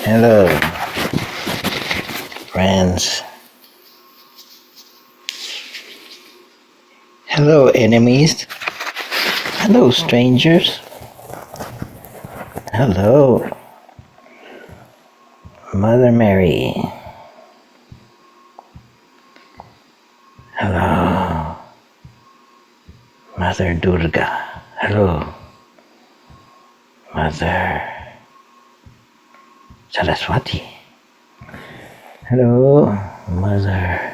Hello, friends. Hello, enemies. Hello, strangers. Hello, Mother Mary. Hello, Mother Durga. Hello, Mother Saraswati. Hello, Mother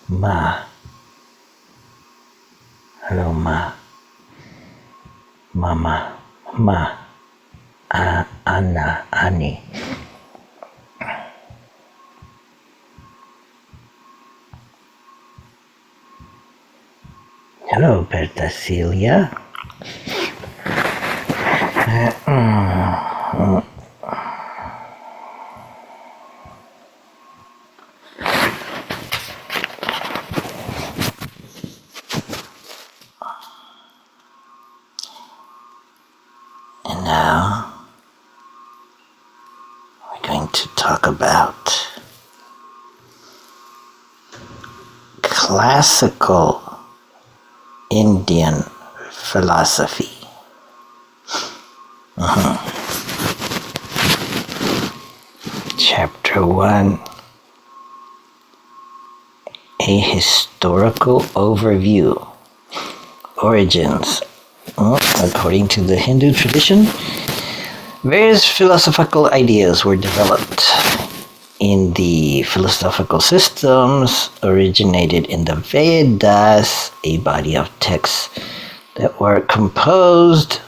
Ma. Hello, Ma. Mama. Ma. Anna. Annie. Hello, Berta Celia. And now we're going to talk about classical Indian philosophy. Chapter 1, a historical overview. Origins. According to the Hindu tradition, various philosophical ideas were developed in the philosophical systems originated in the Vedas, a body of texts that were composed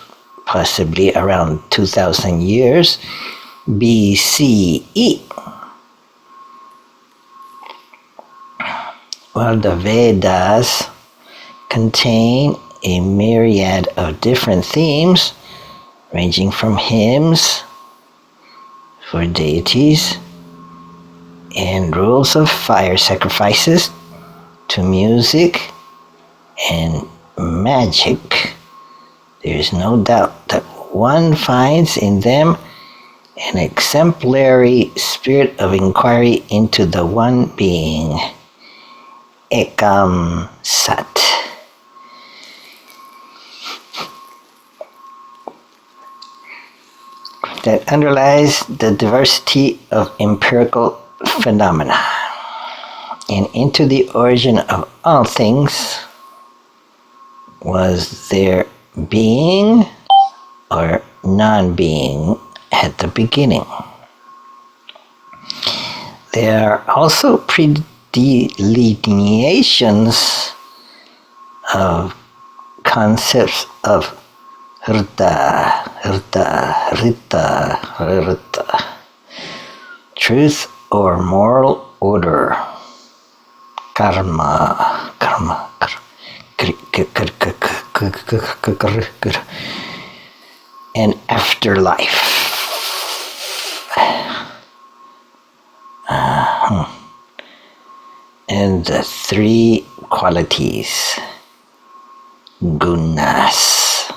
possibly around 2000 years BCE. While the Vedas contain a myriad of different themes, ranging from hymns for deities and rules of fire sacrifices to music and magic, there is no doubt that one finds in them an exemplary spirit of inquiry into the one being, Ekam Sat. That underlies the diversity of empirical phenomena. And into the origin of all things, was there being or non-being at the beginning? There are also predelineations of concepts of Rita, truth or moral order, karma, and afterlife. And the three qualities, gunas,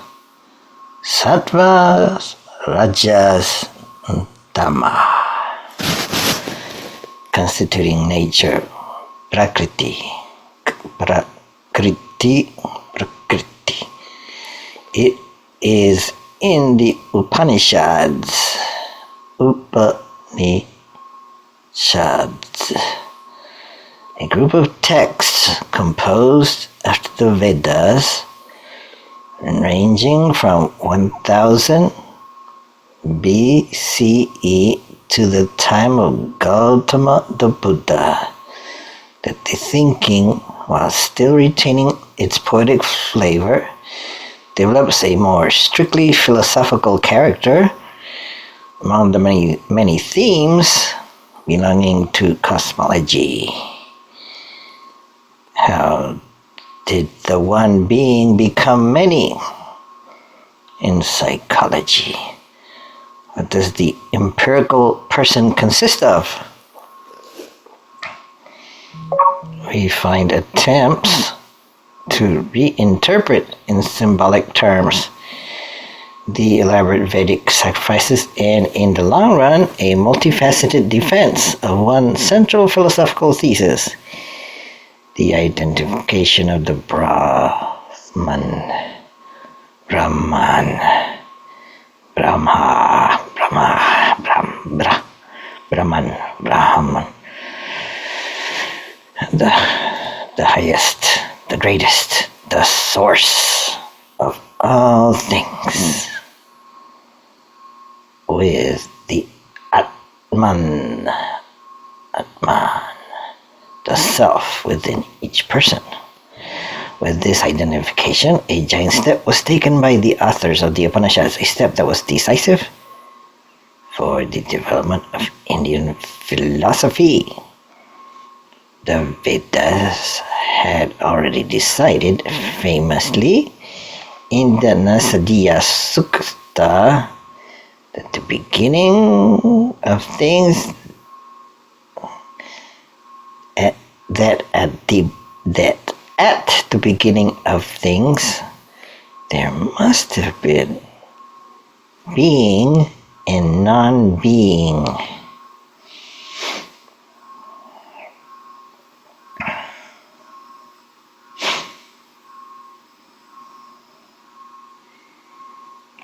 sattvas, rajas, and tamas, constituting nature, prakriti. It is in the Upanishads, a group of texts composed after the Vedas, ranging from 1000 BCE to the time of Gautama the Buddha, that the thinking, while still retaining its poetic flavor, develops a more strictly philosophical character among the many themes belonging to cosmology. How did the one being become many in psychology? What does the empirical person consist of? We find attempts to reinterpret in symbolic terms the elaborate Vedic sacrifices, and in the long run, a multifaceted defense of one central philosophical thesis: the identification of the Brahman, the highest, the greatest, the source of all things, with the Atman, the self within each person. With this identification, a giant step was taken by the authors of the Upanishads, a step that was decisive for the development of Indian philosophy. The Vedas had already decided famously in the Nasadiya Sukta that the beginning of things at the beginning of things there must have been being and non-being.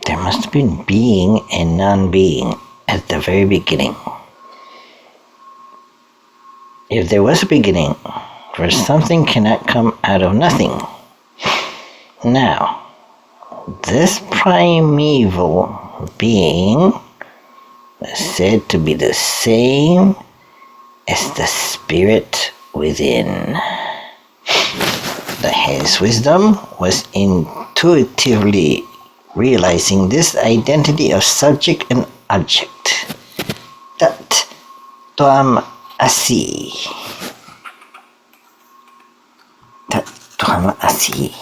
There must have been being and non-being at the very beginning. If there was a beginning, for something cannot come out of nothing. Now, this primeval being was said to be the same as the spirit within. The highest wisdom was intuitively realizing this identity of subject and object. Tat Tvam Asi. Tat Tvam Asi.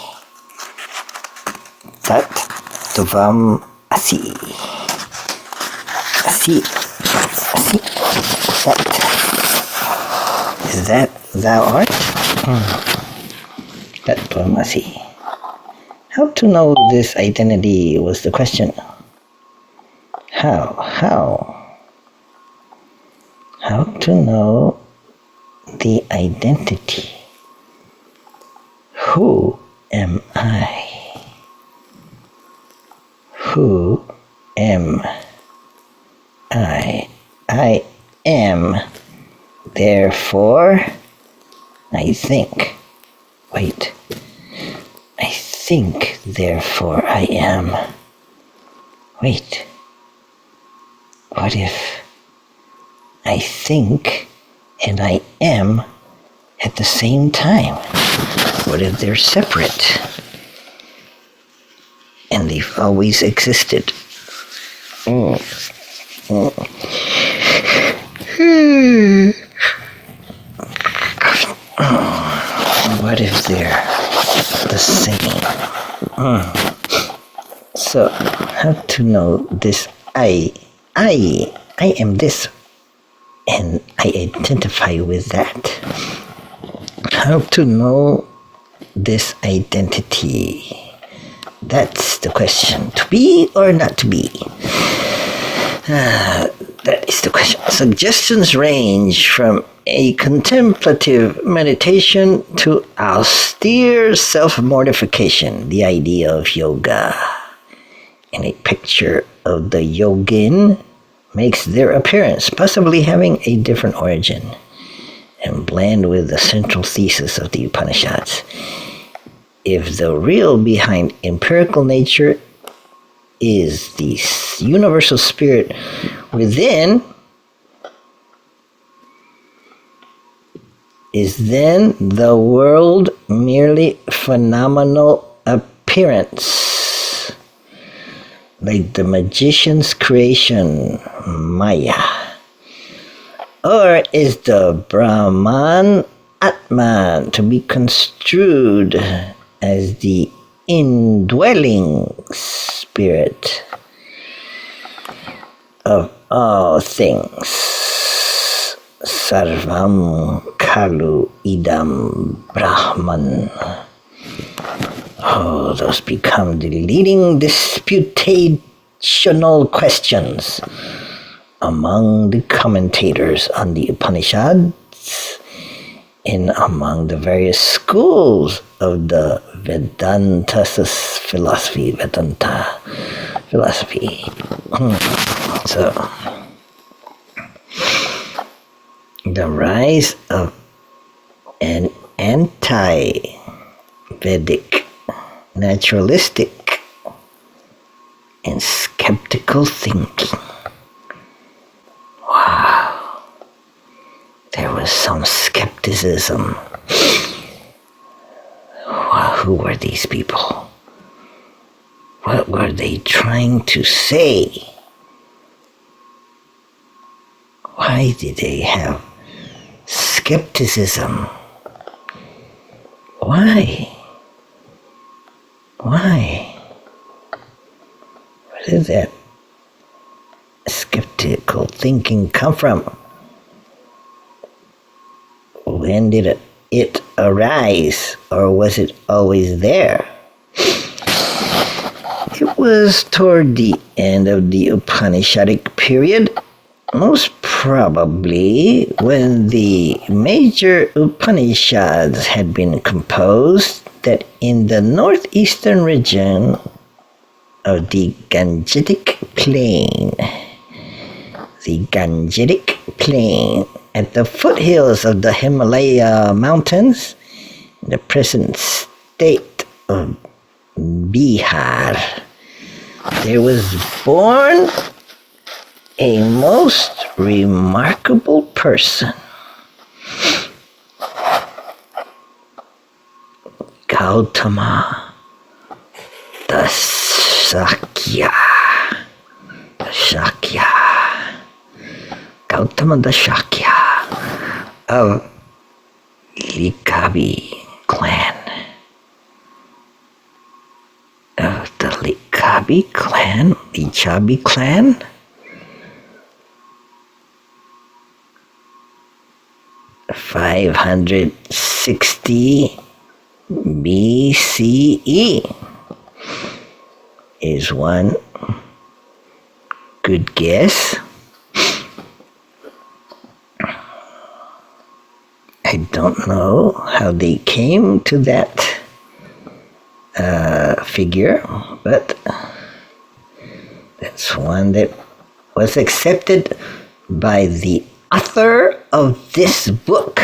Tat Tvam Asi. Asi. Asi. That. Is that thou art? Tat Tvam Asi. How to know this identity was the question. How to know the identity? Who am I? Who am I? I am, therefore, I think. Wait. I think, therefore I am. Wait. What if I think and I am at the same time? What if they're separate and they've always existed? What if they're the same? So, how to know this I am this, and I identify with that. How to know this identity? That's the question. To be or not to be? That is the question. Suggestions range from a contemplative meditation to austere self-mortification, the idea of yoga. And a picture of the yogin makes their appearance, possibly having a different origin, and blend with the central thesis of the Upanishads. If the real behind empirical nature is the universal spirit within, is then the world merely phenomenal appearance, like the magician's creation, Maya? Or is the Brahman Atman to be construed as the indwelling spirit of all things? Sarvam Kalu Idam Brahman. Oh, those become the leading disputational questions among the commentators on the Upanishads and among the various schools of the Vedanta philosophy. So, the rise of an anti-Vedic, naturalistic, and skeptical thinking. Wow. There was some skepticism. Wow, who were these people? What were they trying to say? Why did they have skepticism? Why? Where did that skeptical thinking come from? When did it arise, or was it always there? It was toward the end of the Upanishadic period, most probably when the major Upanishads had been composed, that in the northeastern region of the Gangetic Plain, at the foothills of the Himalaya mountains, in the present state of Bihar, there was born a most remarkable person, Gautama the Shakya. Gautama the Shakya of Likabi clan. Of the Lichabi clan, 560 BCE is one good guess. I don't know how they came to that figure, but that's one that was accepted by the author of this book.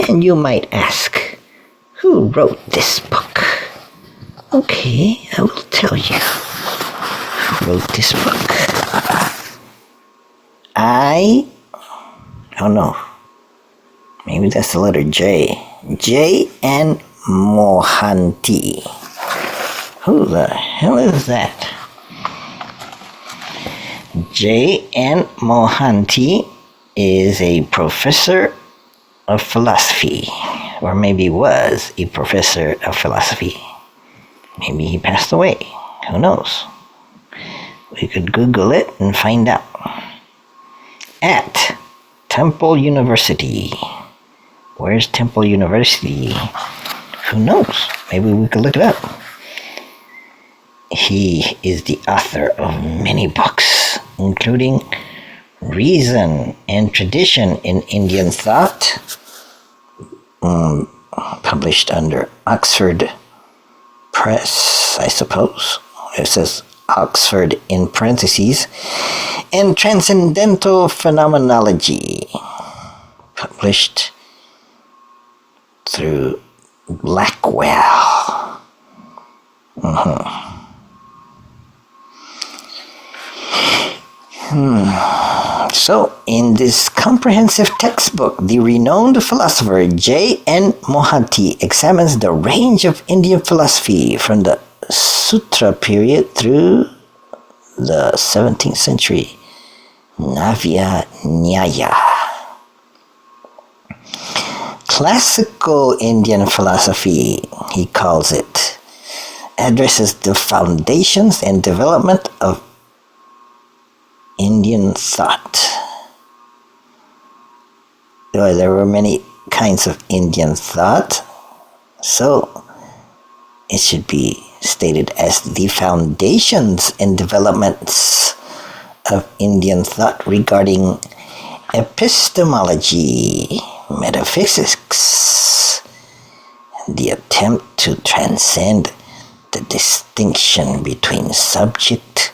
And you might ask, who wrote this book? Okay, I will tell you who wrote this book. I don't know. Maybe that's the letter J. J.N. Mohanty. Who the hell is that? J.N. Mohanty is a professor of philosophy, or maybe was a professor of philosophy. Maybe he passed away. Who knows? We could Google it and find out. At Temple University. Where's Temple University? Who knows? Maybe we could look it up. He is the author of many books, including Reason and Tradition in Indian Thought, published under Oxford Press, I suppose. It says Oxford in parentheses, and Transcendental Phenomenology, published through Blackwell. So, in this comprehensive textbook, the renowned philosopher J.N. Mohanty examines the range of Indian philosophy from the Sutra period through the 17th century, Navya Nyaya. Classical Indian philosophy, he calls it, addresses the foundations and development of Indian thought. There were many kinds of Indian thought, so it should be stated as the foundations and developments of Indian thought regarding epistemology, metaphysics, and the attempt to transcend the distinction between subject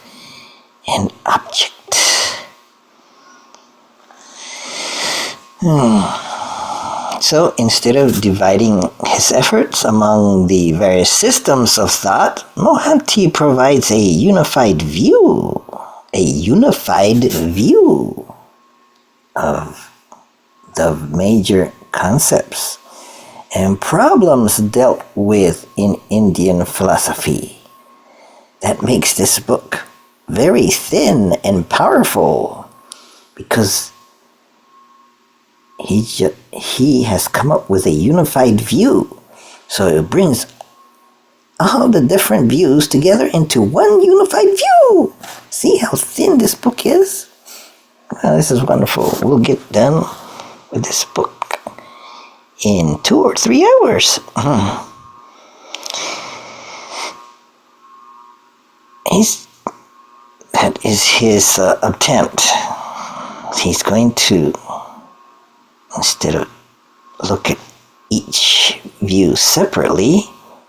and object. So instead of dividing his efforts among the various systems of thought, Mohanty provides a unified view of the major concepts and problems dealt with in Indian philosophy. That makes this book very thin and powerful because he has come up with a unified view. So it brings all the different views together into one unified view. See how thin this book is? Well, this is wonderful. We'll get done with this book in 2 or 3 hours. That is his attempt. He's going to, instead of look at each view separately,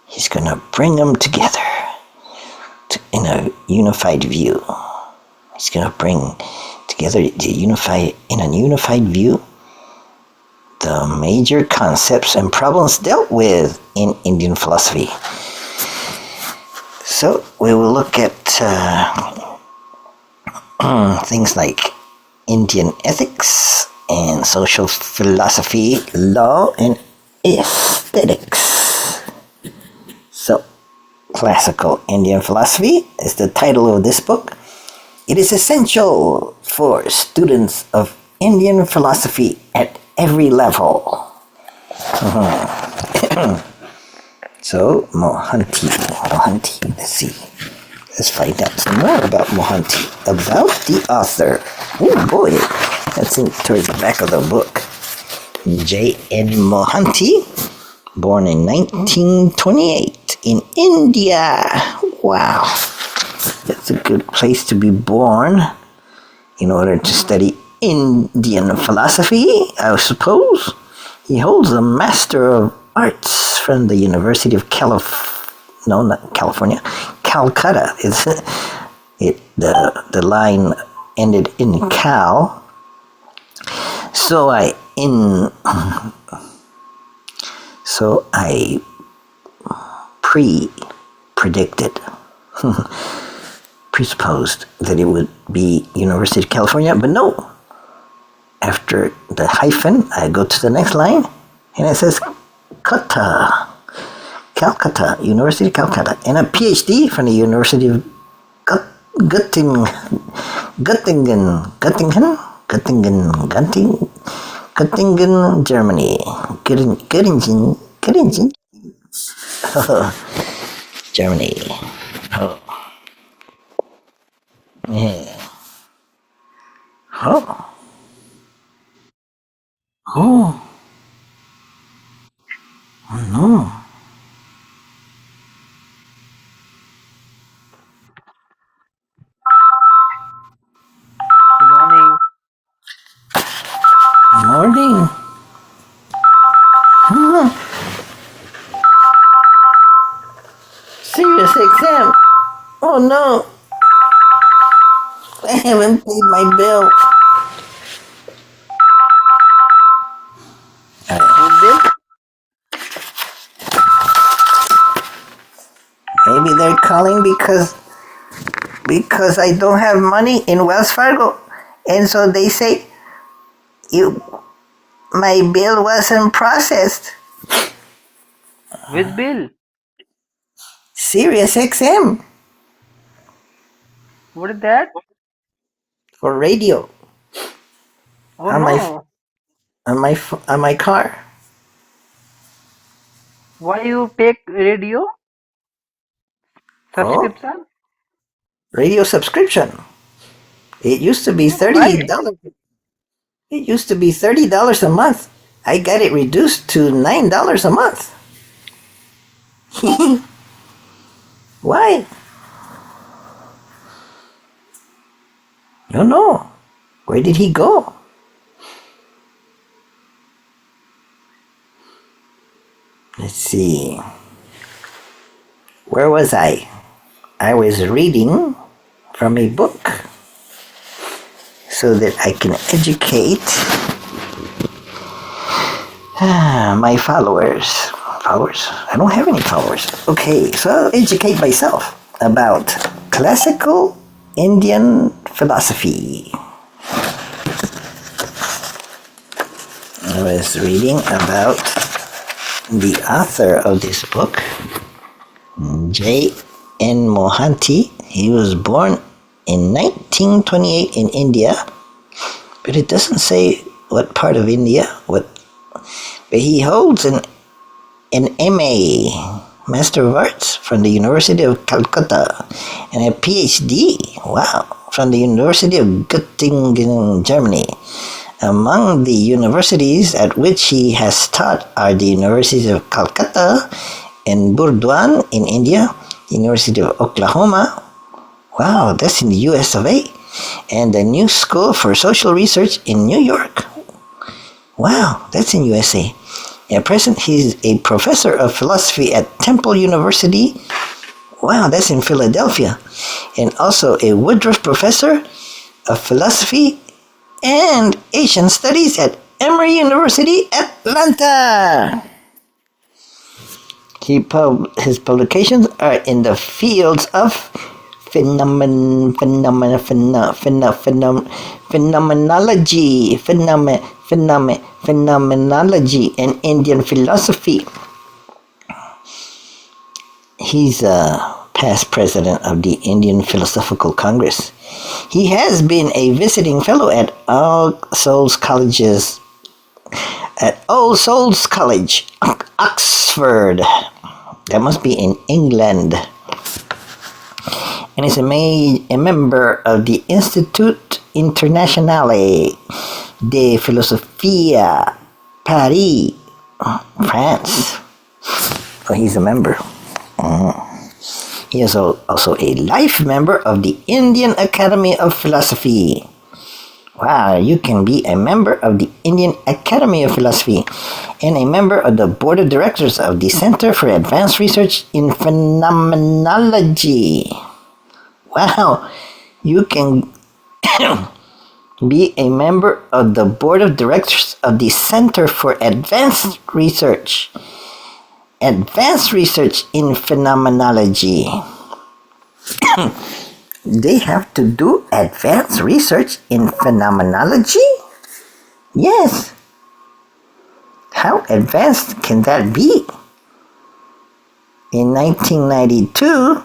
he's going to bring them together in a unified view. He's going to bring together in a unified view the major concepts and problems dealt with in Indian philosophy. So we will look at things like Indian ethics and social philosophy, law, and aesthetics. So, classical Indian philosophy is the title of this book. It is essential for students of Indian philosophy at every level. So, Mohanty, let's see. Let's find out some more about Mohanty, about the author. Oh boy, that's towards the back of the book. J.N. Mohanty, born in 1928 in India. Wow, that's a good place to be born in order to study Indian philosophy, I suppose. He holds a Master of Arts from the University of Calcutta. The line ended in Cal. So I presupposed that it would be University of California, but no. After the hyphen, I go to the next line, and it says Calcutta, University of Calcutta, and a PhD from the University of Göttingen, Germany. Göttingen, Germany. Oh. Yeah. Oh. Oh. Oh no. Good morning. Morning. Serious exam. Oh no. I haven't paid my bill. Maybe they're calling because because I don't have money in Wells Fargo. And so they say, you, my bill wasn't processed. With bill. Sirius XM What is that? for radio Oh on my no. on my car. Why you take radio Oh, subscription? radio subscription. It used to be Why? $30. It used to be $30 a month. I got it reduced to $9 a month. Why? No, no. Where did he go? Let's see. Where was I? I was reading from a book so that I can educate my followers. Followers? I don't have any followers. Okay, so I'll educate myself about classical Indian philosophy. I was reading about the author of this book, J.N. Mohanty. He was born in 1928 in India, but it doesn't say what part of India. But he holds an MA, Master of Arts, from the University of Calcutta, and a PhD, wow, from the University of Göttingen, Germany. Among the universities at which he has taught are the University of Calcutta and Burdwan in India, University of Oklahoma, wow, that's in the US of A, and the New School for Social Research in New York. Wow, that's in USA. At present, he's a professor of philosophy at Temple University. Wow, that's in Philadelphia. And also a Woodruff Professor of Philosophy and Asian Studies at Emory University, Atlanta. His publications are in the fields of phenomenology, phenomenology, and Indian philosophy. He's a past president of the Indian Philosophical Congress. He has been a visiting fellow at All Souls College, Oxford. That must be in England. And is a member of the Institut Internationale de Philosophie, Paris, France. Oh, he's a member. He is also a life member of the Indian Academy of Philosophy. Wow, you can be a member of the Indian Academy of Philosophy and a member of the Board of Directors of the Center for Advanced Research in Phenomenology. Wow, you can be a member of the Board of Directors of the Center for Advanced Research. Advanced Research in Phenomenology. They have to do advanced research in phenomenology? Yes. How advanced can that be? In 1992,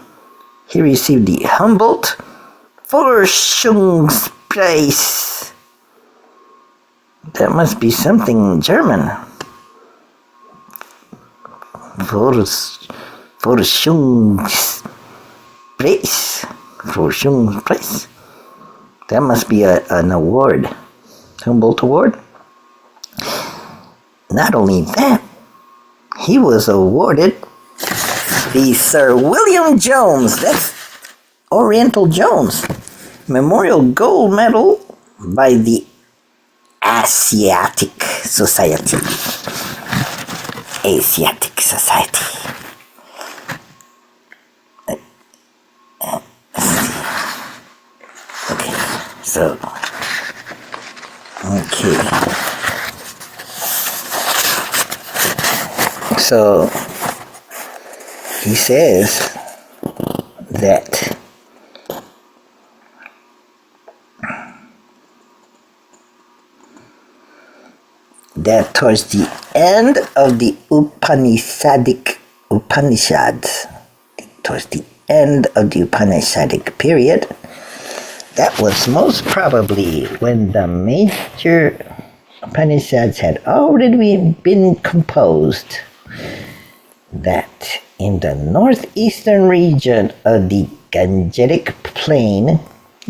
he received the Humboldt Forschungspreis. That must be something German. Forschungspreis. Forschungspreis. That must be an award. Humboldt Award. Not only that, he was awarded the Sir William Jones, that's Oriental Jones, Memorial Gold Medal by the Asiatic Society. Asiatic Society. Okay, so, okay. So, he says that that towards the end of the Upanishads, towards the end of the Upanishadic period, that was most probably when the major Upanishads had already been composed, that in the northeastern region of the Gangetic Plain,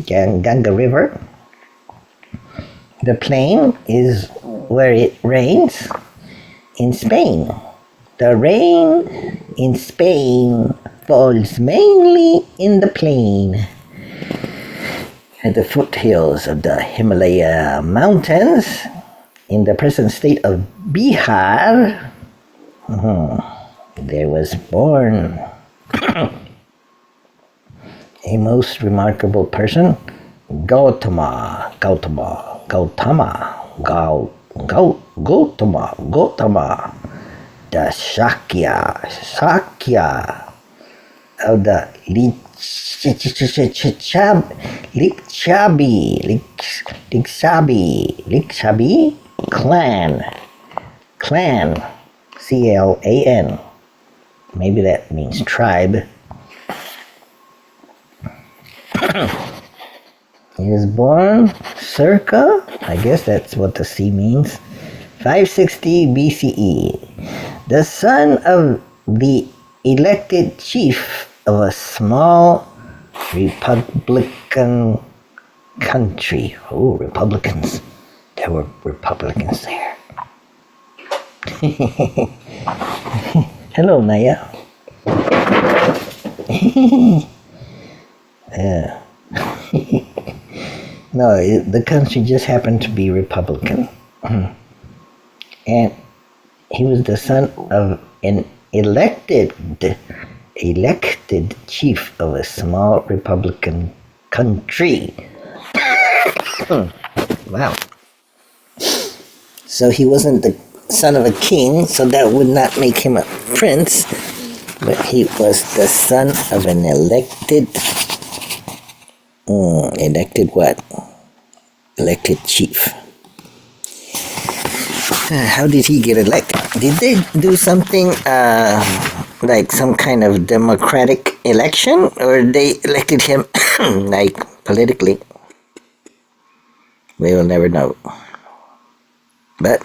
Ganga River, the plain is where it rains in Spain. The rain in Spain falls mainly in the plain at the foothills of the Himalaya mountains in the present state of Bihar. There was born a most remarkable person, Gautama, the Shakya of the Likshabi clan, Clan. Maybe that means tribe. He was born circa, I guess that's what the C means, 560 BCE. The son of the elected chief of a small Republican country. Oh, Republicans. There were Republicans there. Hello, Naya. No, the country just happened to be Republican. And he was the son of an elected chief of a small Republican country. Wow. So he wasn't the son of a king, so that would not make him a prince, but he was the son of an elected chief. How did he get elected? Did they do something like some kind of democratic election, or they elected him like politically? We will never know. But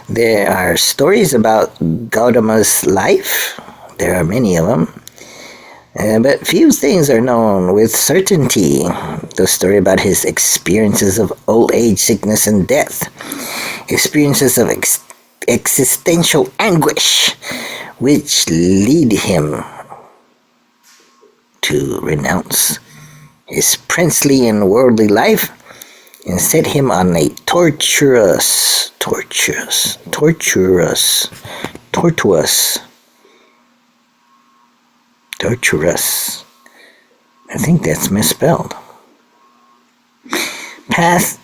there are stories about Gautama's life. There are many of them. But few things are known with certainty. The story about his experiences of old age, sickness, and death. Experiences of existential anguish, which lead him to renounce his princely and worldly life and set him on a tortuous, I think that's misspelled, path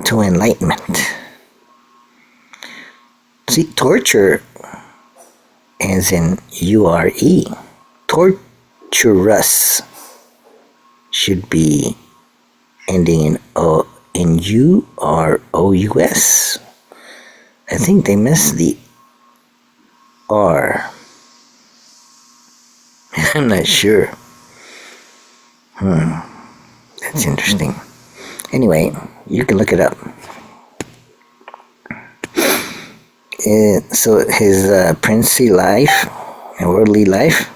to enlightenment. See, torture as in U-R-E. Torturous should be ending in O, in U-R-O-U-S. I think they missed the R. I'm not sure. That's interesting. Anyway, you can look it up. So his princely life and worldly life,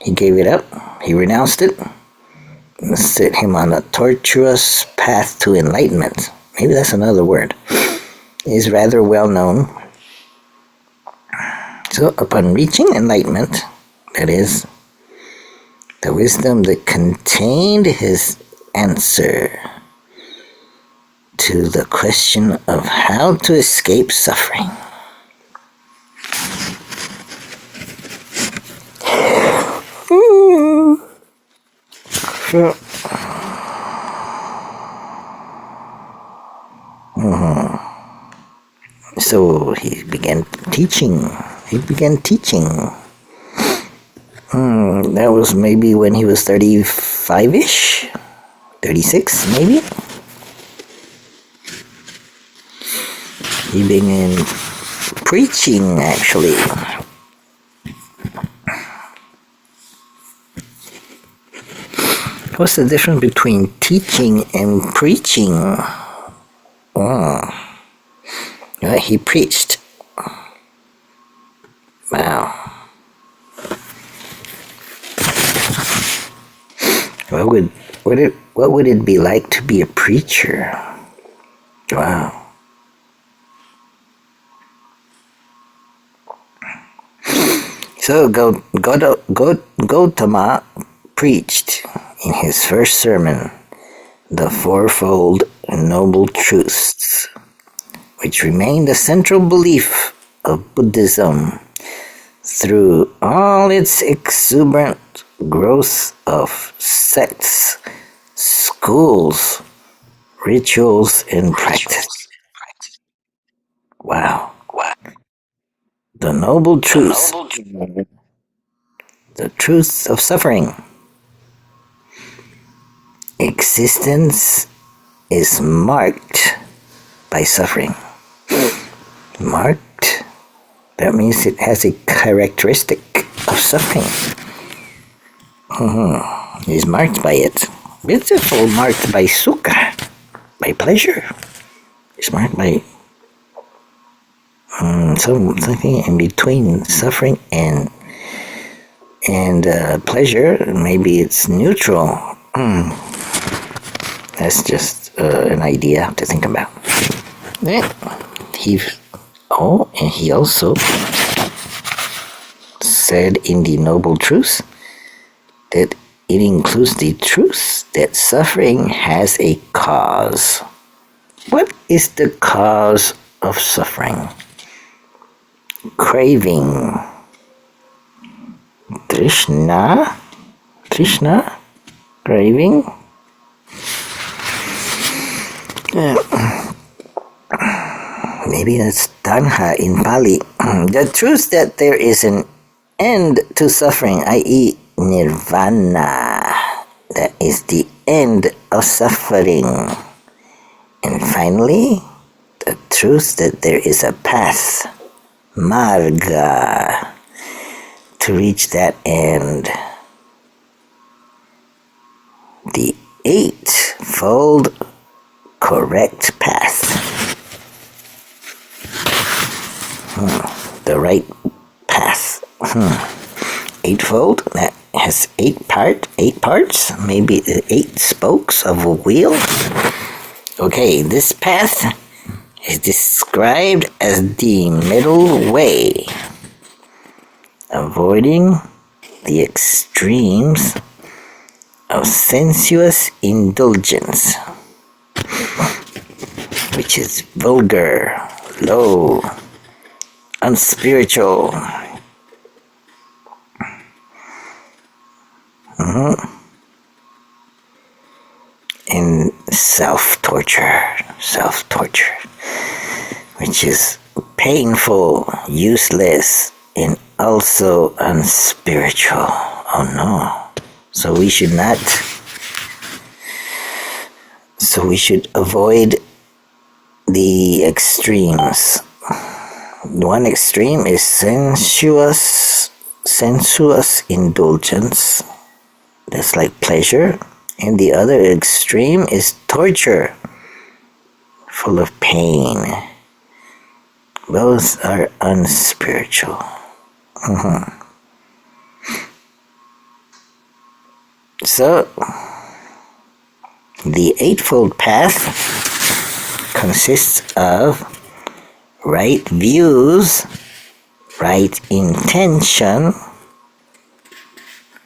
he gave it up. He renounced it. And set him on a tortuous path to enlightenment. Maybe that's another word. Is rather well known. So upon reaching enlightenment, that is, the wisdom that contained his answer to the question of how to escape suffering. So he began teaching. That was maybe when he was 35-ish, 36 maybe. He began preaching, actually. What's the difference between teaching and preaching? Oh, well, he preached. Wow. What would it be like to be a preacher? Wow. So Gautama preached in his first sermon the fourfold noble truths, which remain the central belief of Buddhism through all its exuberant growth of sects, schools, rituals, and practice. Wow. The noble truths, the truths of suffering. Existence is marked by suffering. Marked? That means it has a characteristic of suffering. It is marked by it. Beautiful, marked by sukha, by pleasure. It's marked by something in between suffering and pleasure. Maybe it's neutral. That's just an idea to think about. And he also said in the Noble Truth that it includes the truth that suffering has a cause. What is the cause of suffering? Craving. Trishna? Craving? Maybe that's tanha in Pali. The truth that there is an end to suffering, i.e. nirvana, that is the end of suffering. And finally, the truth that there is a path, marga, to reach that end. The eightfold correct path. The right path. Eightfold, that has eight parts, maybe 8 spokes of a wheel. Okay, this path is described as the middle way, avoiding the extremes of sensuous indulgence, which is vulgar, low, unspiritual. And self-torture, which is painful, useless, and also unspiritual. Oh no. So we should avoid the extremes. One extreme is sensuous indulgence. That's like pleasure. And the other extreme is torture, full of pain. Both are unspiritual. So, the Eightfold Path consists of right views, right intention,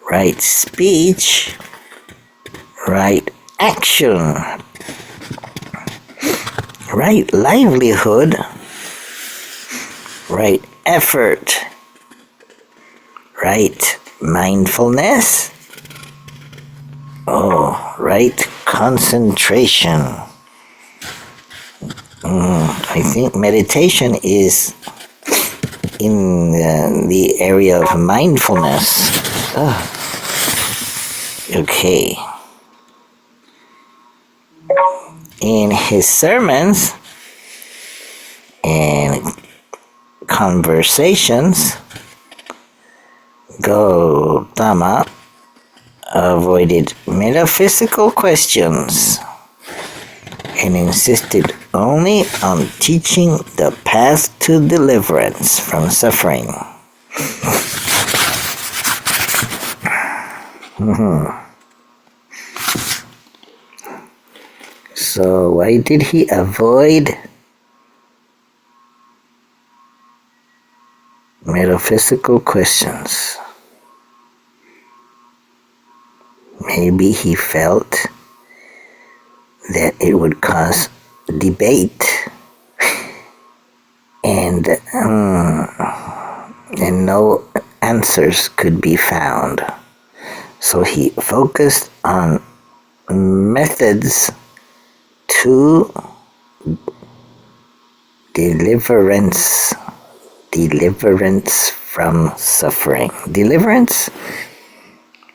right speech, right action, right livelihood, right effort, right mindfulness, right concentration. I think meditation is in the area of mindfulness. Okay. In his sermons, In conversations, Gautama avoided metaphysical questions and insisted only on teaching the path to deliverance from suffering. So why did he avoid metaphysical questions? Maybe he felt that it would cause debate and no answers could be found. So he focused on methods to deliverance from suffering. Deliverance?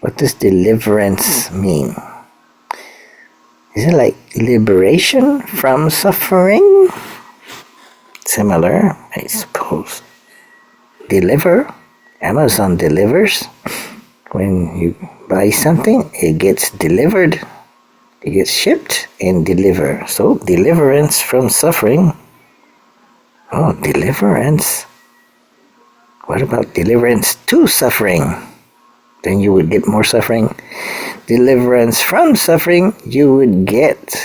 What does deliverance mean? Is it like liberation from suffering? Similar, I suppose. Deliver. Amazon delivers. When you buy something, it gets delivered. It gets shipped and delivered. So, deliverance from suffering. Oh, deliverance. What about deliverance to suffering? Then you would get more suffering. Deliverance from suffering, you would get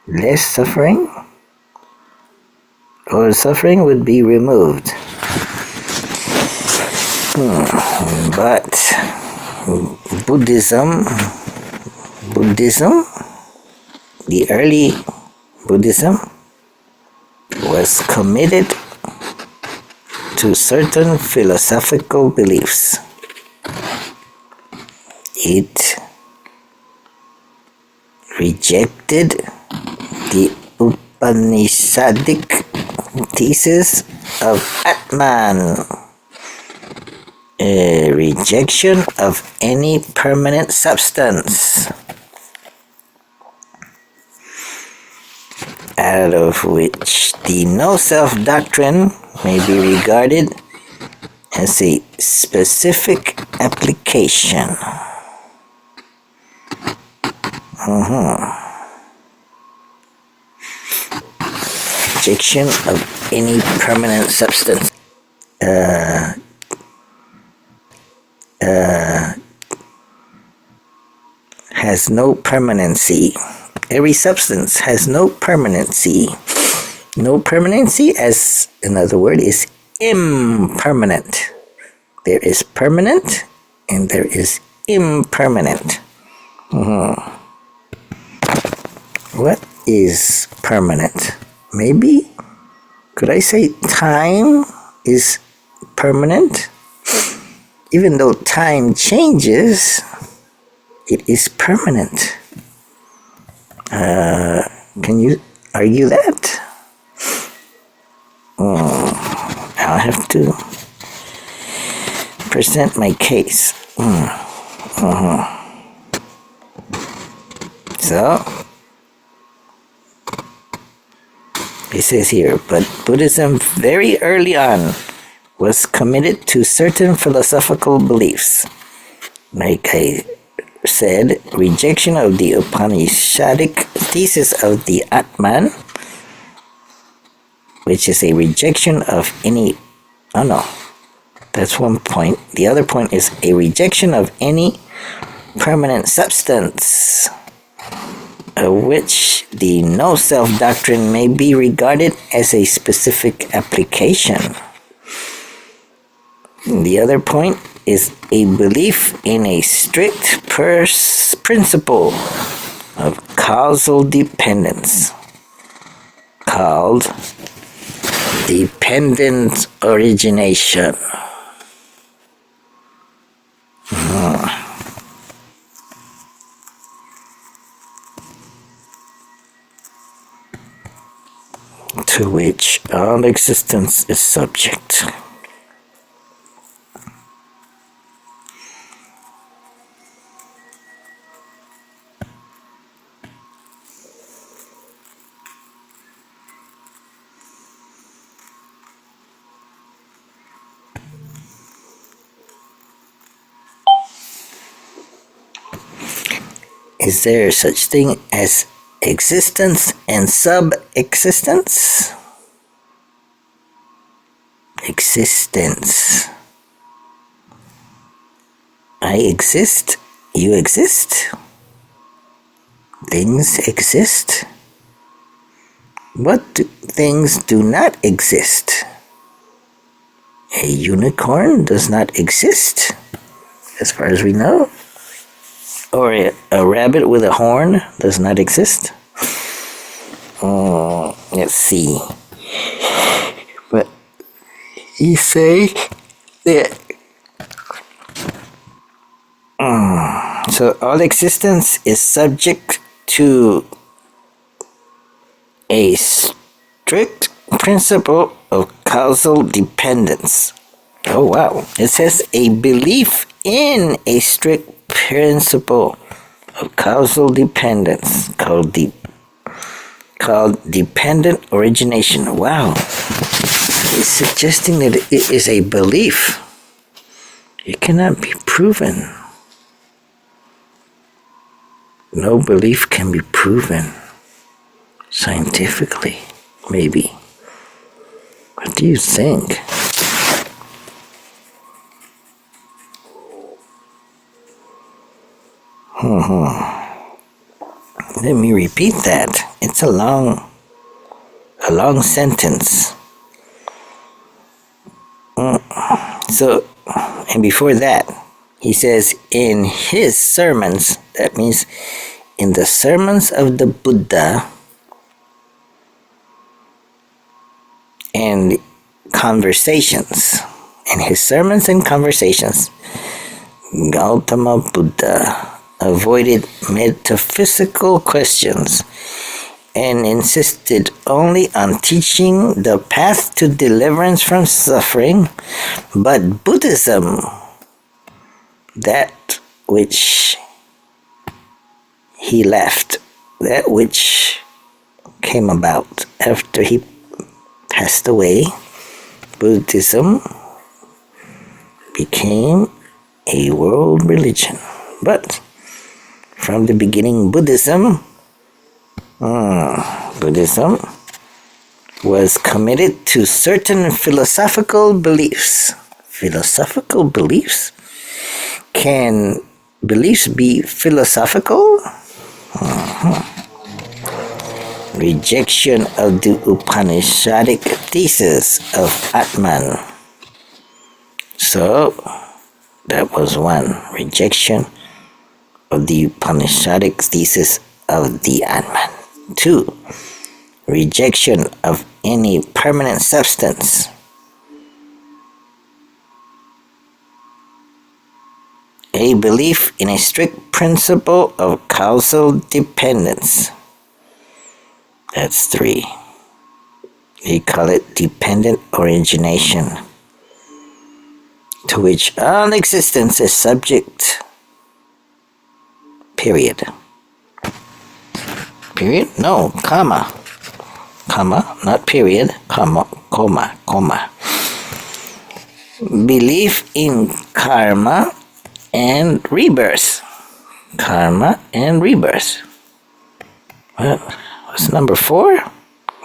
less suffering. Or suffering would be removed. But Buddhism, the early Buddhism was committed to certain philosophical beliefs. It rejected the Upanishadic thesis of Atman, a rejection of any permanent substance, out of which the no-self doctrine may be regarded as a specific application. Rejection of any permanent substance. Has no permanency. Every substance has no permanency. No permanency, as another word, is impermanent. There is permanent and there is impermanent. What is permanent? Maybe, could I say time is permanent? Even though time changes, it is permanent. Can you argue that? I'll have to present my case. So, it says here, but Buddhism very early on was committed to certain philosophical beliefs. Like I said, rejection of the Upanishadic thesis of the Atman, which is a rejection of any, oh no, that's one point. The other point is a rejection of any permanent substance, of which the no-self doctrine may be regarded as a specific application. The other point is a belief in a strict principle of causal dependence, called dependent origination. To which all existence is subject. Is there such thing as existence and sub-existence? Existence. I exist. You exist. Things exist. What things do not exist? A unicorn does not exist, as far as we know. Or a rabbit with a horn does not exist. Let's see. But you say that so all existence is subject to a strict principle of causal dependence. Oh wow. It says a belief in a strict principle of causal dependence called dependent origination. Wow. It's suggesting that it is a belief. It cannot be proven. No belief can be proven scientifically, maybe. What do you think? Let me repeat that. It's a long sentence. So, and before that, he says in his sermons, that means in the sermons of the Buddha and conversations, in his sermons and conversations, Gautama Buddha avoided metaphysical questions and insisted only on teaching the path to deliverance from suffering, but Buddhism, that which he left, that which came about after he passed away, Buddhism became a world religion. But from the beginning, Buddhism was committed to certain philosophical beliefs. Philosophical beliefs? Can beliefs be philosophical? Rejection of the Upanishadic thesis of Atman. So, that was one. Rejection of the Upanishadic thesis of the Atman. 2. Rejection of any permanent substance. A belief in a strict principle of causal dependence. That's 3. They call it dependent origination, to which all existence is subject. Period. Period? No, comma. Comma, not period. Comma. Belief in karma and rebirth. Karma and rebirth. What's number 4?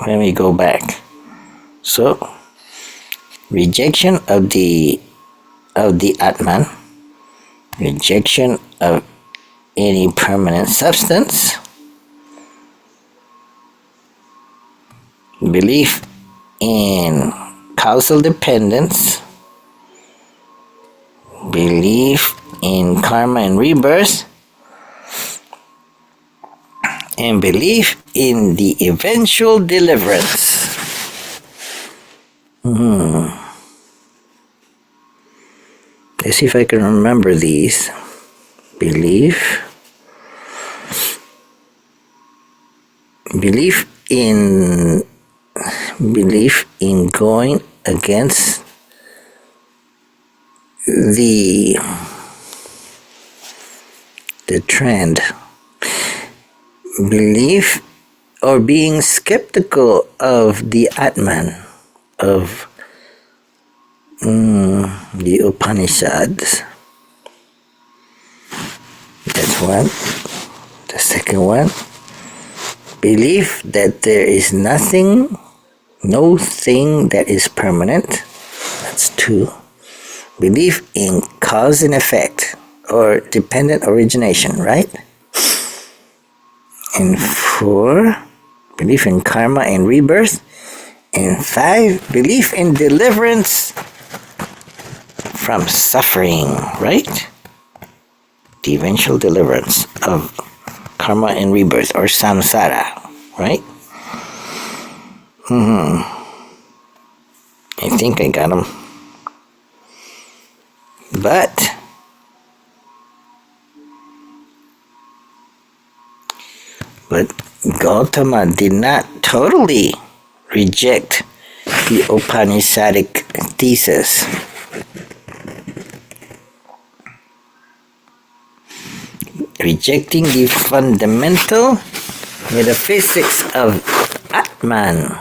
Let me go back. So, rejection of the Atman, rejection of any permanent substance, belief in causal dependence, belief in karma and rebirth, and belief in the eventual deliverance. Let's see if I can remember these. Belief in going against the trend. Belief or being skeptical of the Atman, of the Upanishads. That's one. The second one, belief that there is nothing, no thing that is permanent. That's 2. Belief in cause and effect or dependent origination, right? And 4, belief in karma and rebirth. And 5, belief in deliverance from suffering, right? The eventual deliverance of karma and rebirth, or samsara, right? I think I got them. But Gautama did not totally reject the Upanishadic thesis. Rejecting the fundamental metaphysics of Atman.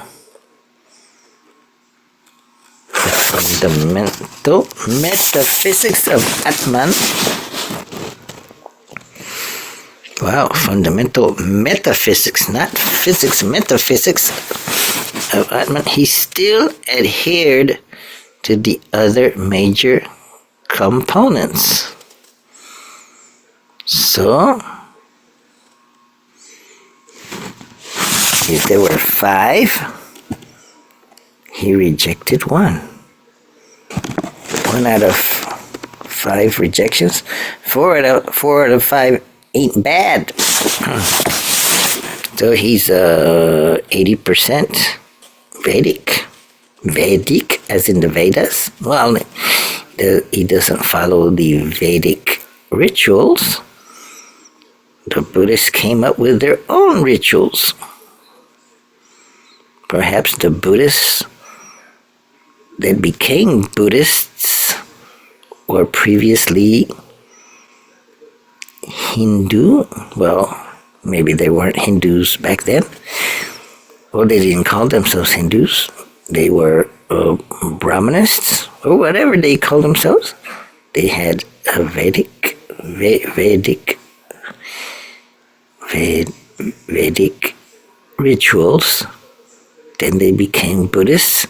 The fundamental metaphysics of Atman. Wow, fundamental metaphysics, not physics, metaphysics of Atman. He still adhered to the other major components. So, if there were 5, he rejected 1. 1 out of 5 rejections. 4 out of 5 ain't bad. So he's 80% Vedic. Vedic, as in the Vedas. Well, he doesn't follow the Vedic rituals. The Buddhists came up with their own rituals. Perhaps the Buddhists that became Buddhists were previously Hindu. Well, maybe they weren't Hindus back then. Or they didn't call themselves Hindus. They were Brahmanists, or whatever they called themselves. They had a Vedic rituals. Then they became Buddhists.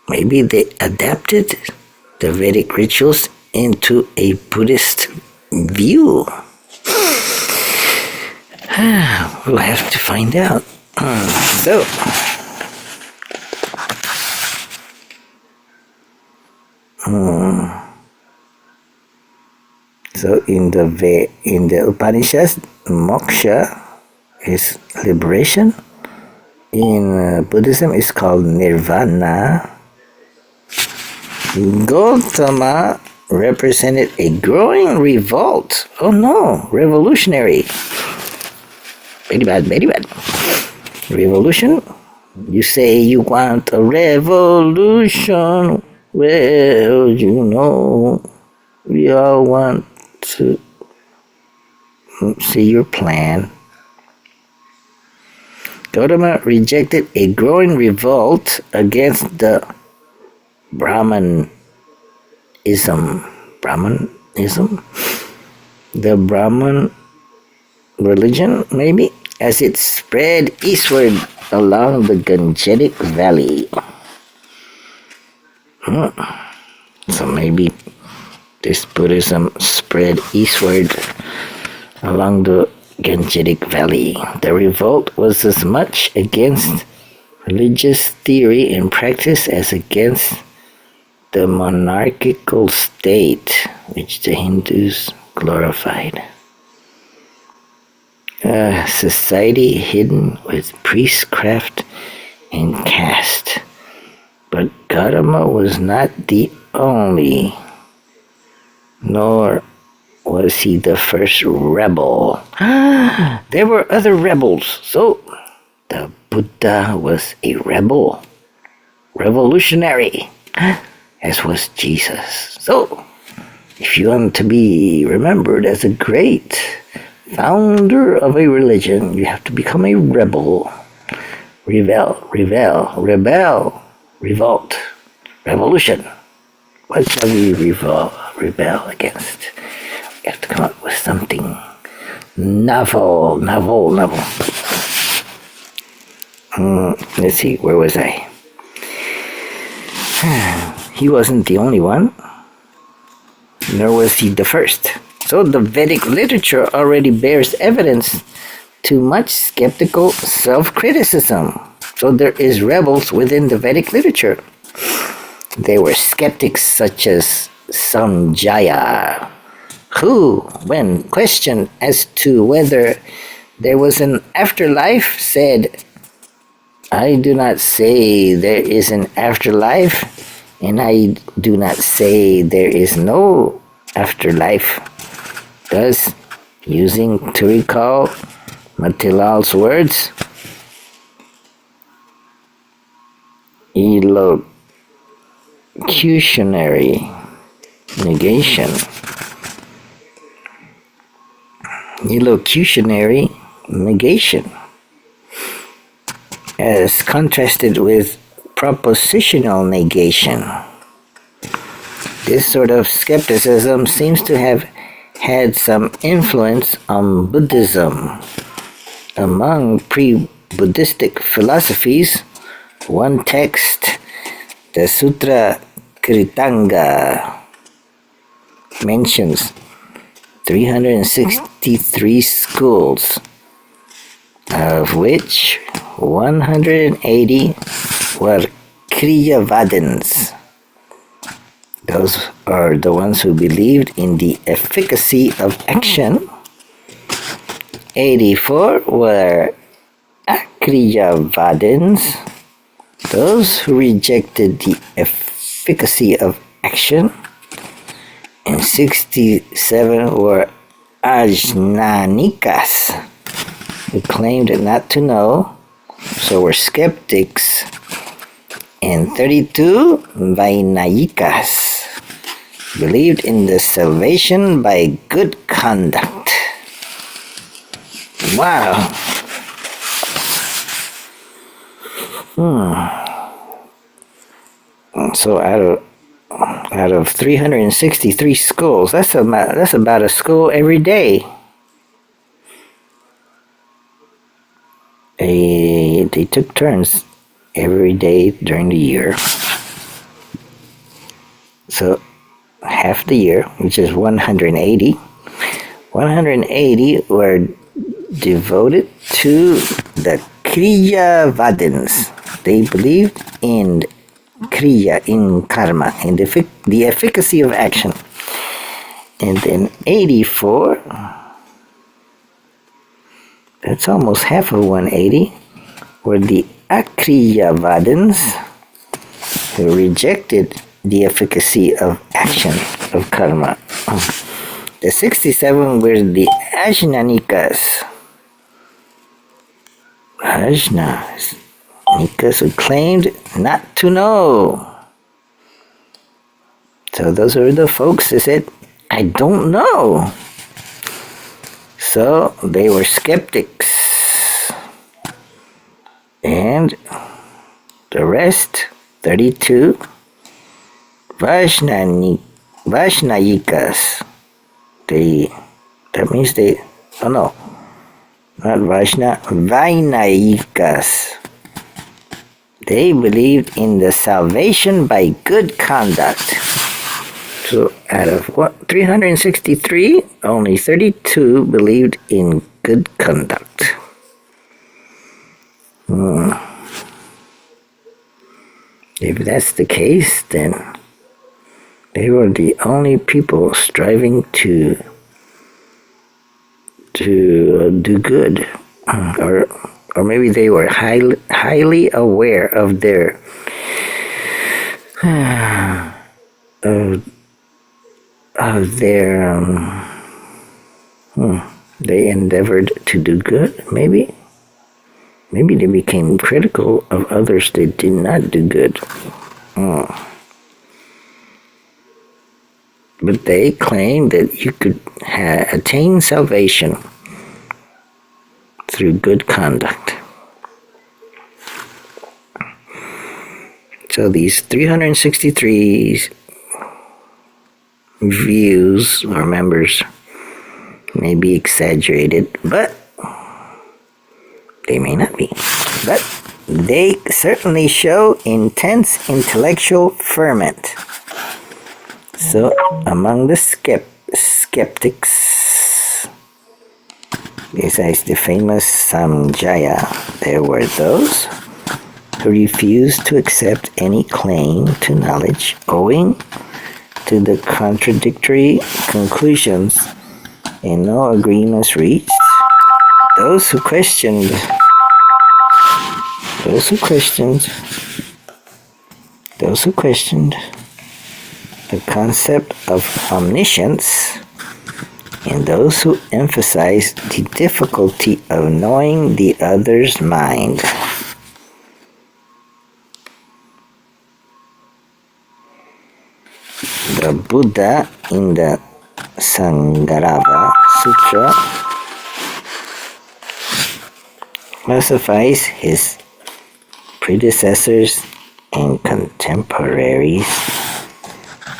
Maybe they adapted the Vedic rituals into a Buddhist view. We'll have to find out. So in the Upanishads, moksha is liberation. In Buddhism, it's called nirvana. Gautama represented a growing revolt. Oh no, revolutionary. Very bad, very bad. Revolution? You say you want a revolution. Well, you know, we all want to see your plan. Gautama rejected a growing revolt against the Brahmanism. The Brahman religion, maybe, as it spread eastward along the Gangetic Valley. So maybe this Buddhism spread eastward along the Gangetic Valley. The revolt was as much against religious theory and practice as against the monarchical state which the Hindus glorified. A society hidden with priestcraft and caste. But Gautama was not the only, nor was he the first rebel. There were other rebels. So the Buddha was a rebel, revolutionary, as was Jesus. So if you want to be remembered as a great founder of a religion, you have to become a rebel. Rebel, revolt, revolution. What shall we rebel against? We have to come up with something novel. Let's see, where was I? He wasn't the only one, nor was he the first. So the Vedic literature already bears evidence to much skeptical self-criticism. So there is rebels within the Vedic literature. There were skeptics such as Sanjaya, who, when questioned as to whether there was an afterlife, said, "I do not say there is an afterlife, and I do not say there is no afterlife." Thus, using to recall Matilal's words, elocutionary negation. Elocutionary negation, as contrasted with propositional negation. This sort of skepticism seems to have had some influence on Buddhism. Among pre-Buddhistic philosophies, one text, the Sutra Kritanga, mentions 363 schools, of which 180 were Kriyavadins. Those are the ones who believed in the efficacy of action. 84 were Akriyavadins, those who rejected the efficacy of action. And 67 were Ajnanikas, who claimed not to know, so were skeptics. And 32 Vainayikas, believed in the salvation by good conduct. Wow. So out of 363 schools, that's about a school every day. They took turns every day during the year. So half the year, which is 180. 180 were devoted to the Kriyavadins. They believed in Kriya, in karma, in the efficacy of action. And then 84, that's almost half of 180, were the Akriyavadins, who rejected the efficacy of action, of karma. The 67 were the Ajnanikas. Ajnanikas, who claimed not to know. So those are the folks that said, "I don't know." So they were skeptics. And the rest, 32, Vaishnayikas. That means not Vaishna, Vainayikas. They believed in the salvation by good conduct. So out of 363, only 32 believed in good conduct. If that's the case, then they were the only people striving to do good, or maybe they were highly aware of their they endeavored to do good. Maybe they became critical of others that did not do good. But they claimed that you could attain salvation through good conduct. So these 363 views or members, may be exaggerated, but they may not be. But they certainly show intense intellectual ferment. So, among the skeptics, besides the famous Samjaya, there were those who refused to accept any claim to knowledge owing to the contradictory conclusions and no agreements reached. Those who questioned the concept of omniscience, and those who emphasized the difficulty of knowing the other's mind. The Buddha in the Sangarava Sutra classifies his predecessors and contemporaries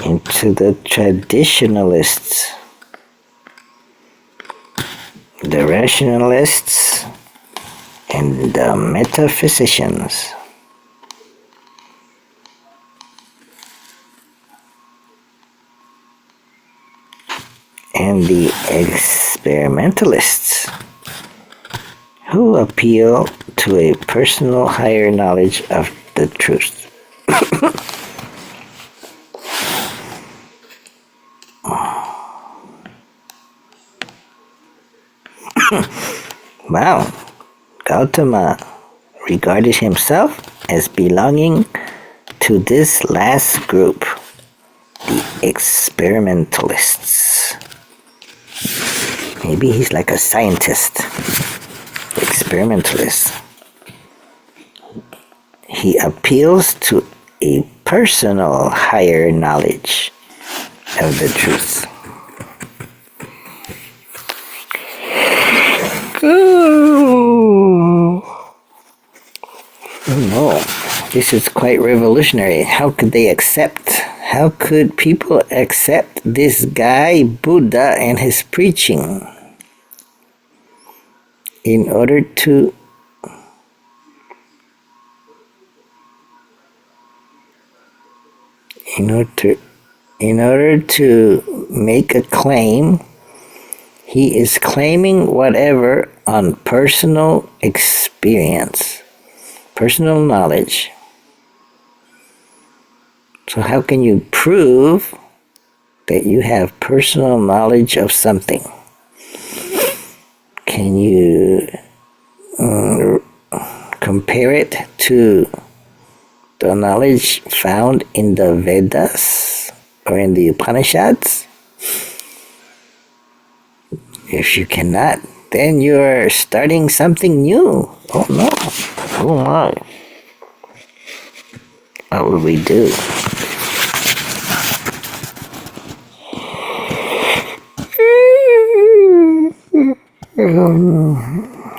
into the traditionalists, the rationalists, and the metaphysicians. And the experimentalists, who appeal to a personal higher knowledge of the truth. Wow, Gautama regarded himself as belonging to this last group, the experimentalists. Maybe he's like a scientist, experimentalist. He appeals to a personal higher knowledge of the truth. Oh no, this is quite revolutionary. How could people accept this guy Buddha and his preaching in order to make a claim? He is claiming whatever on personal experience, personal knowledge. So how can you prove that you have personal knowledge of something? Can you compare it to the knowledge found in the Vedas or in the Upanishads? If you cannot, then you're starting something new. Oh no. Oh my. What would we do?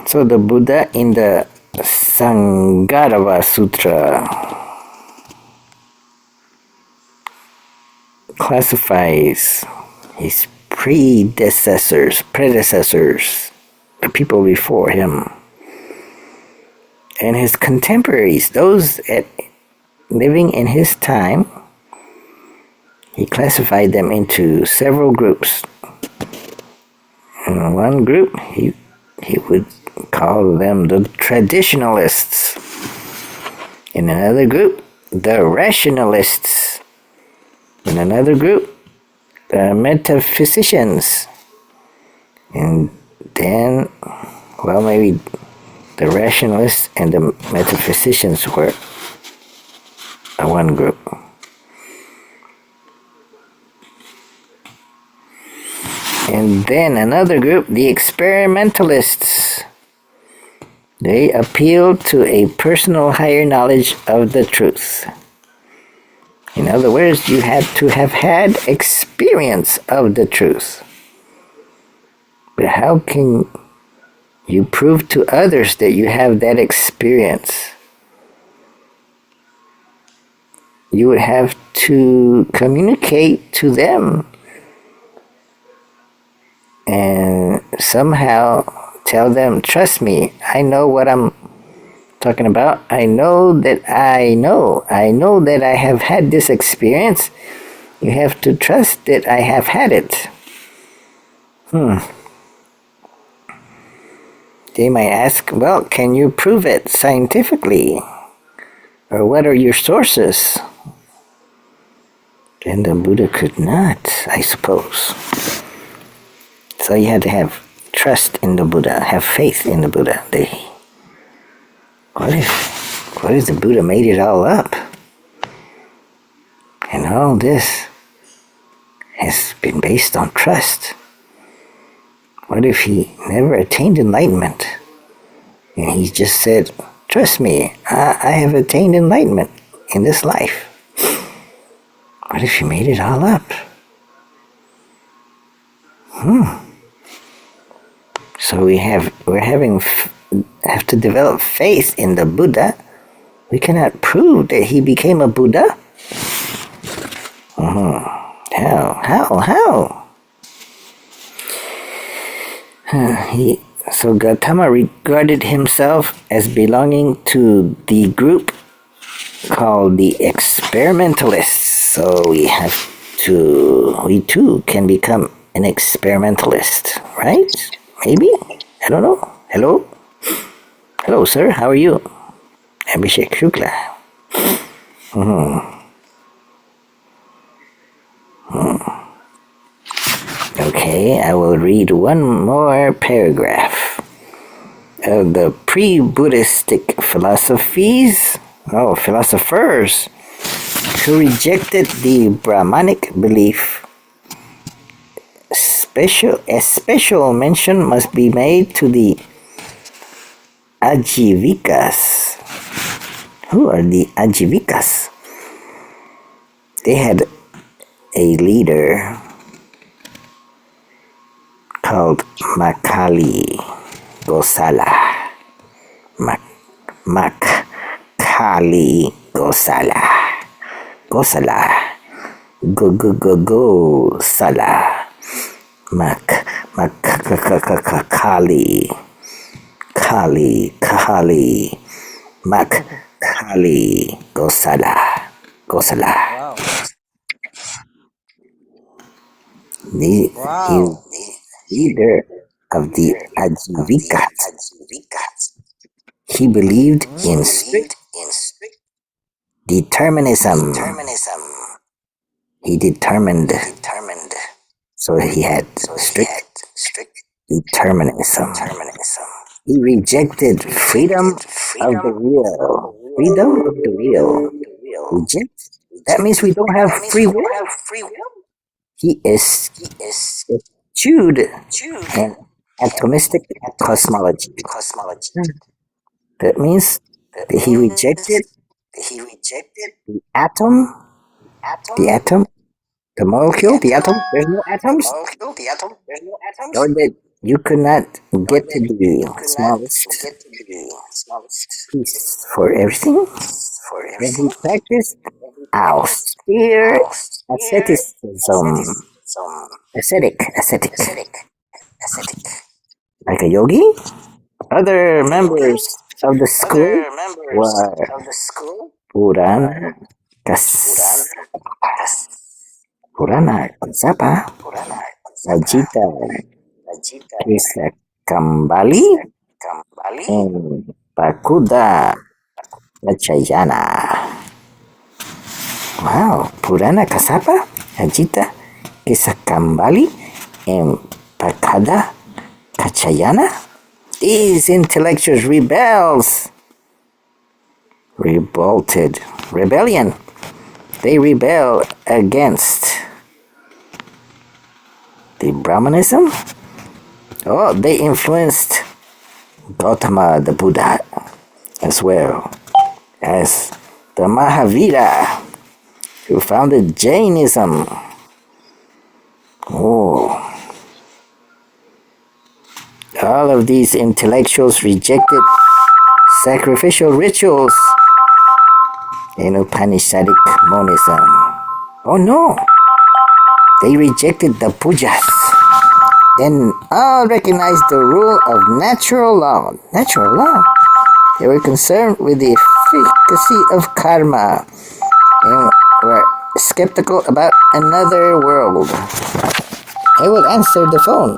So the Buddha in the Sangarava Sutra classifies his predecessors, the people before him, and his contemporaries, those living in his time. He classified them into several groups. In one group, he would call them the traditionalists. In another group, the rationalists. In another group, the metaphysicians. And then, well, maybe the rationalists and the metaphysicians were one group. And then another group, the experimentalists. They appeal to a personal higher knowledge of the truth. In other words, you had to have had experience of the truth. But how can you prove to others that you have that experience? You would have to communicate to them and somehow tell them, trust me, I know what I'm talking about. I know that I have had this experience. You have to trust that I have had it. They might ask, well, can you prove it scientifically? Or what are your sources? Then the Buddha could not, I suppose. So you had to have trust in the Buddha, have faith in the Buddha. What if the Buddha made it all up? And all this has been based on trust. What if he never attained enlightenment? And he just said, trust me, I have attained enlightenment in this life. What if he made it all up? So have to develop faith in the Buddha. We cannot prove that he became a Buddha. How? So Gautama regarded himself as belonging to the group called the experimentalists. So we too can become an experimentalist, right? Maybe? I don't know. Hello, sir. How are you? Abhishek Shukla. Okay, I will read one more paragraph. The pre-Buddhistic philosophers who rejected the Brahmanic belief. A special mention must be made to the Ajivikas. Who are the Ajivikas? They had a leader called Makali Gosala. Makali Gosala. Gosala. Gosala. Kali. Makali Gosala. Wow. He is leader of the Ajivikas. He believed in strict determinism. He determined. So he had strict determinism. He rejected freedom of the will. Freedom of the will. Reject? That means we don't have free will. He eschewed an atomistic cosmology. That means that he rejected the atom, the molecule, the atom. There's no atoms. Or that you could not get to the smallest piece for everything. And he practiced austere asceticism. Ascetic. Like a yogi. Other members of the school were Purana Kasapa, Ajita Kambali, and Pakuda Vachayana. Wow, Purana Kasapa, Ajita Kisakambali, and Pakada Kachayana. These intellectuals rebellion. They rebel against the Brahmanism. Oh, they influenced Gautama the Buddha as well as the Mahavira who founded Jainism. Oh. All of these intellectuals rejected sacrificial rituals in Upanishadic monism. Oh no! They rejected the pujas. then all recognized the rule of natural law. Natural law? They were concerned with the efficacy of karma and were skeptical about another world. I will answer the phone.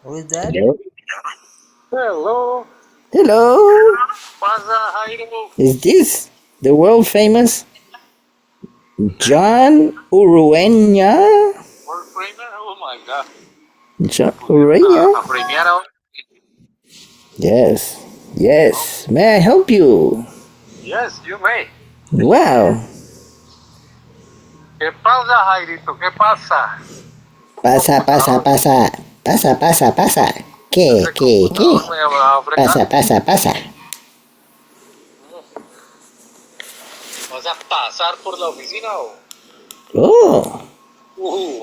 Who is that? Hello? Hello. Hello? Pasa, Jairo. Is this the world famous John Urueña? World Premier? Oh my God. John Urueña? A premiar ahora. Yes. Yes. May I help you? Yes, you may. Wow. ¿Qué pasa, Jairito? ¿Qué pasa? Pasa, pasa, pasa. Pasa, pasa, pasa. ¿Qué? ¿Qué? ¿Qué? Me va a fregar. Pasa, pasa, pasa. ¿Vas a pasar por la oficina o? Oh.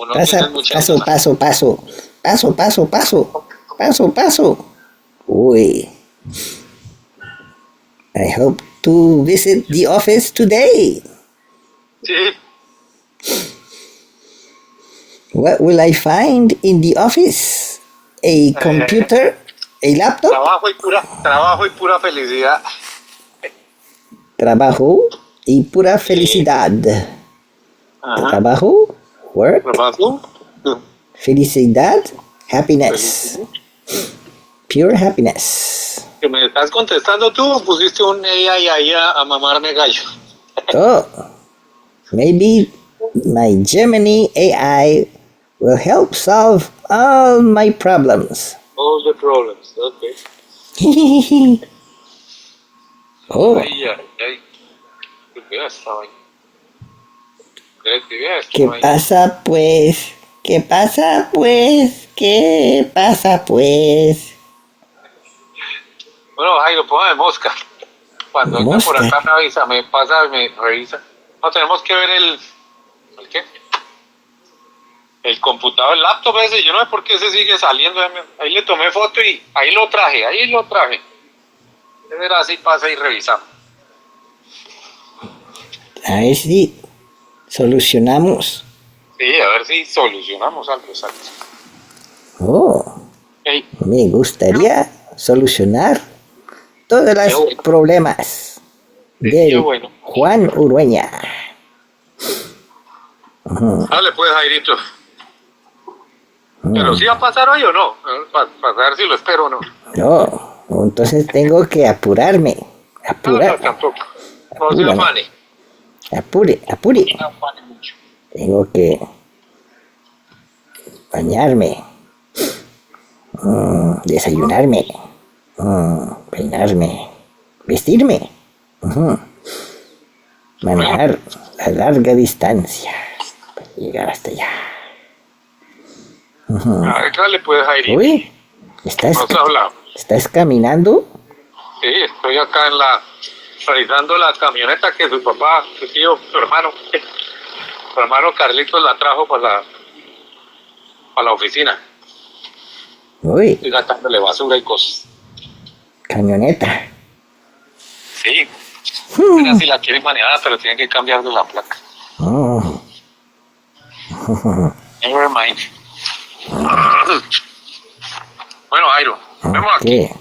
No Pasa, tienes mucha paso, ganas. paso, paso. Paso, paso, paso. Paso, paso. Uy. I hope to visit the office today. Sí. What will I find in the office? A computer? A laptop? Trabajo y pura felicidad. Trabajo y pura felicidad. Ajá. Trabajo, work, ¿Trabajo? felicidad, happiness. Pure happiness. Que me estás contestando tú o pusiste un AI ahí a mamarme gallo. Oh, maybe my Gemini AI will help solve all my problems. All the problems, okay. Oh, Ay. Qué fea esta vaina. Qué fea esta ¿qué vaina. pasa pues? ¿Qué pasa pues? ¿Qué pasa pues? Bueno, Jairo, póngame mosca. Cuando venga por Mosca. acá me avisa, me pasa y me revisa. No, tenemos que ver ¿el qué? El computador, el laptop ese, yo no sé por qué se sigue saliendo. Ahí le tomé foto y ahí lo traje. De ver así pasa y revisamos. A ver si solucionamos. Sí, a ver si solucionamos algo, exacto. Oh, Hey, me gustaría solucionar todos Qué los bueno. problemas Qué del bueno. Juan Urueña. Dale pues, Jairito. Pero si va a pasar hoy o no, para ver si lo espero o no. No, entonces tengo que apurarme. No, tampoco. No se Apúrame. afane. Apure. No afane mucho. Tengo que bañarme, desayunarme, peinarme, vestirme, manejar a larga distancia para llegar hasta allá. A ver, dale pues, Jairito. Uy, ¿estás Nos hablamos. caminando? Sí, estoy acá revisando la camioneta que su papá, su tío, su hermano Carlitos la trajo para la oficina. Uy, Estoy gastándole basura y cosas. camioneta. Sí. Mira si la quieren manejar, pero tienen que cambiarle la placa. Oh, Never mind. Bueno, Jairo, nos vemos aquí. ok,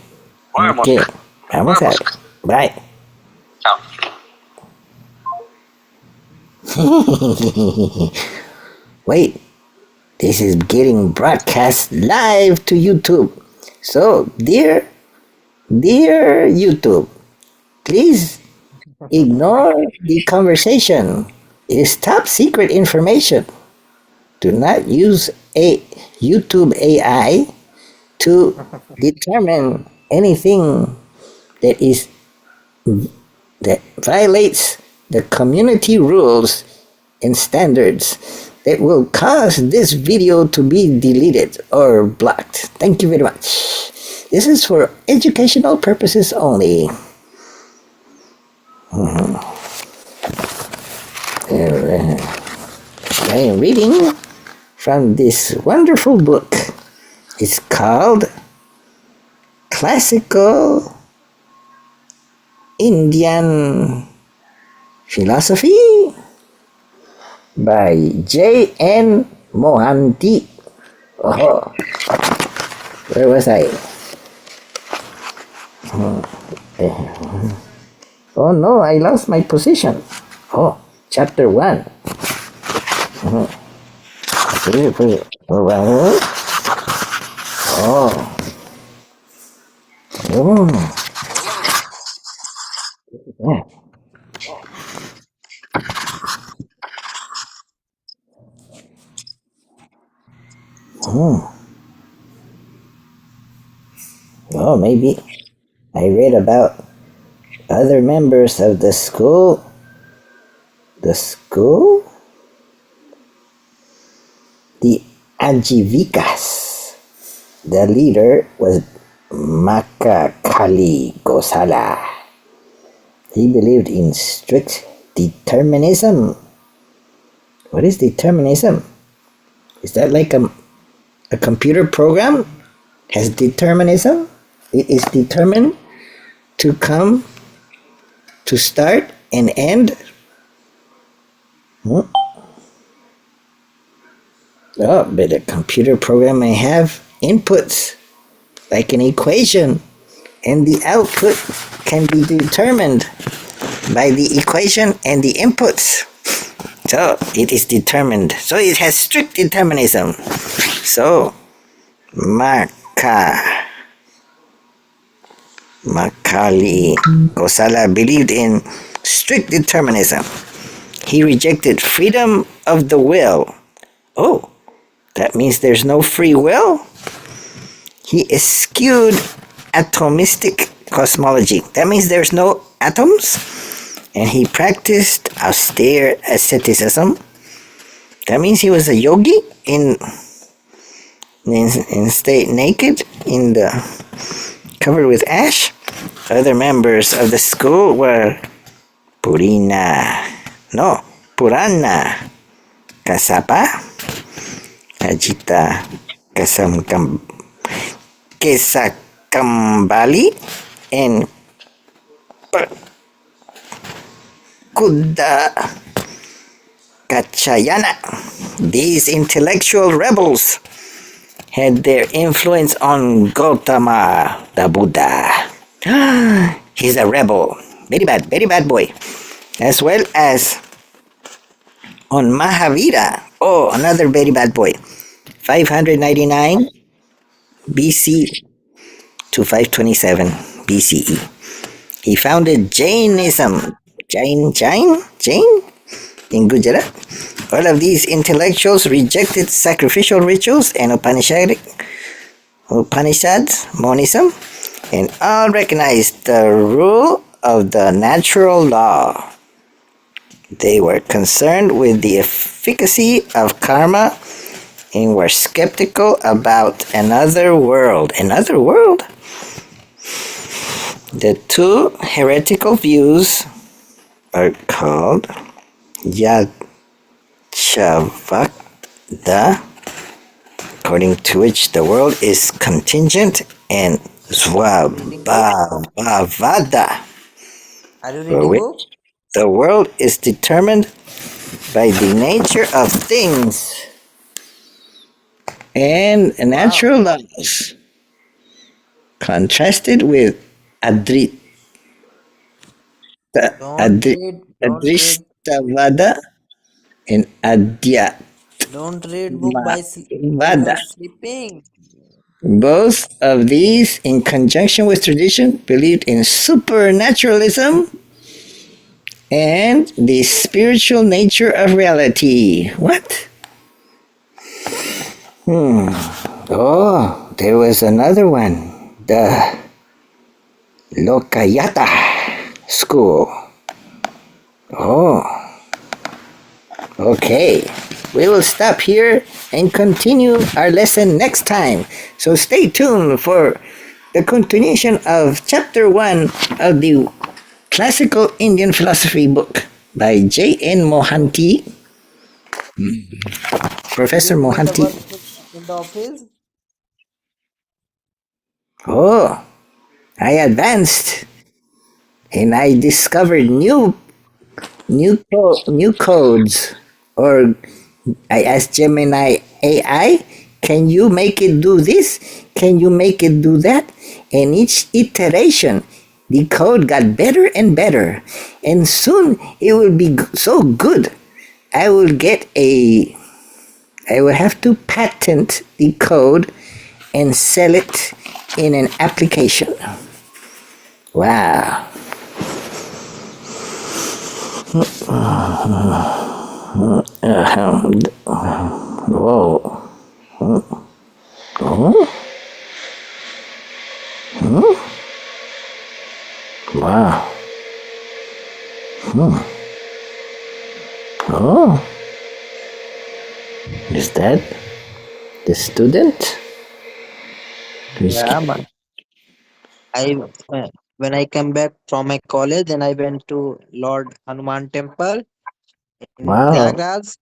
Vamos. ok. Vamos a ver. Bye. Chao. Wait, this is getting broadcast live to YouTube. So, dear YouTube, please ignore the conversation. It is top secret information. Do not use a YouTube AI to determine anything that violates the community rules and standards that will cause this video to be deleted or blocked. Thank you very much. This is for educational purposes only. I am reading from this wonderful book. It's called Classical Indian Philosophy by J.N. Mohanty. Oh, where was I? Oh no, I lost my position. Oh, chapter 1. Oh, oh, yeah. Oh, oh, maybe I read about other members of the school. The school? The Ajivikas. The leader was Makakali Gosala. He believed in strict determinism. What is determinism? Is that like a computer program? Has determinism? It is determined to come, to start, and end. Hmm? Oh, but a computer program may have inputs, like an equation, and the output can be determined by the equation and the inputs. So it is determined. So it has strict determinism. So Makali Gosala believed in strict determinism. He rejected freedom of the will. Oh, that means there's no free will? He eschewed atomistic cosmology. That means there's no atoms? And he practiced austere asceticism. That means he was a yogi in state naked, covered with ash. Other members of the school were Purana Kasapa, Ajita Kesakambali, and Kuda Kachayana. These intellectual rebels had their influence on Gautama, the Buddha. He's a rebel. Very bad boy. As well as on Mahavira. Oh, another very bad boy. 599 BC to 527 BCE. He founded Jainism. Jain? In Gujarat. All of these intellectuals rejected sacrificial rituals and Upanishads, monism, and all recognized the rule of the natural law. They were concerned with the efficacy of karma and were skeptical about another world. Another world? The two heretical views are called Yajavada, according to which the world is contingent, and Svabhavada, Are you for reading which book? the world is determined by the nature of things and Wow. natural laws, contrasted with Adri, Don't read Adristavada and Adhyatmavada. don't read book while you are sleeping. Both of these, in conjunction with tradition, believed in supernaturalism and the spiritual nature of reality. What? Oh, there was another one. The Lokayata school. Oh, okay. We will stop here and continue our lesson next time. So stay tuned for the continuation of chapter 1 of the Classical Indian Philosophy book by J.N. Mohanty, Did Professor you find the Mohanty. work in the office? Oh, I advanced and I discovered new codes, or I asked Gemini AI Can you make it do this? Can you make it do that? And each iteration, the code got better and better. And soon it will be so good. I will get a. I will have to patent the code and sell it in an application. Wow. Whoa. Oh. Wow. Oh. Is that the student? Yeah, man. I when I come back from my college and I went to Lord Hanuman Temple in Wow. Prayagraj,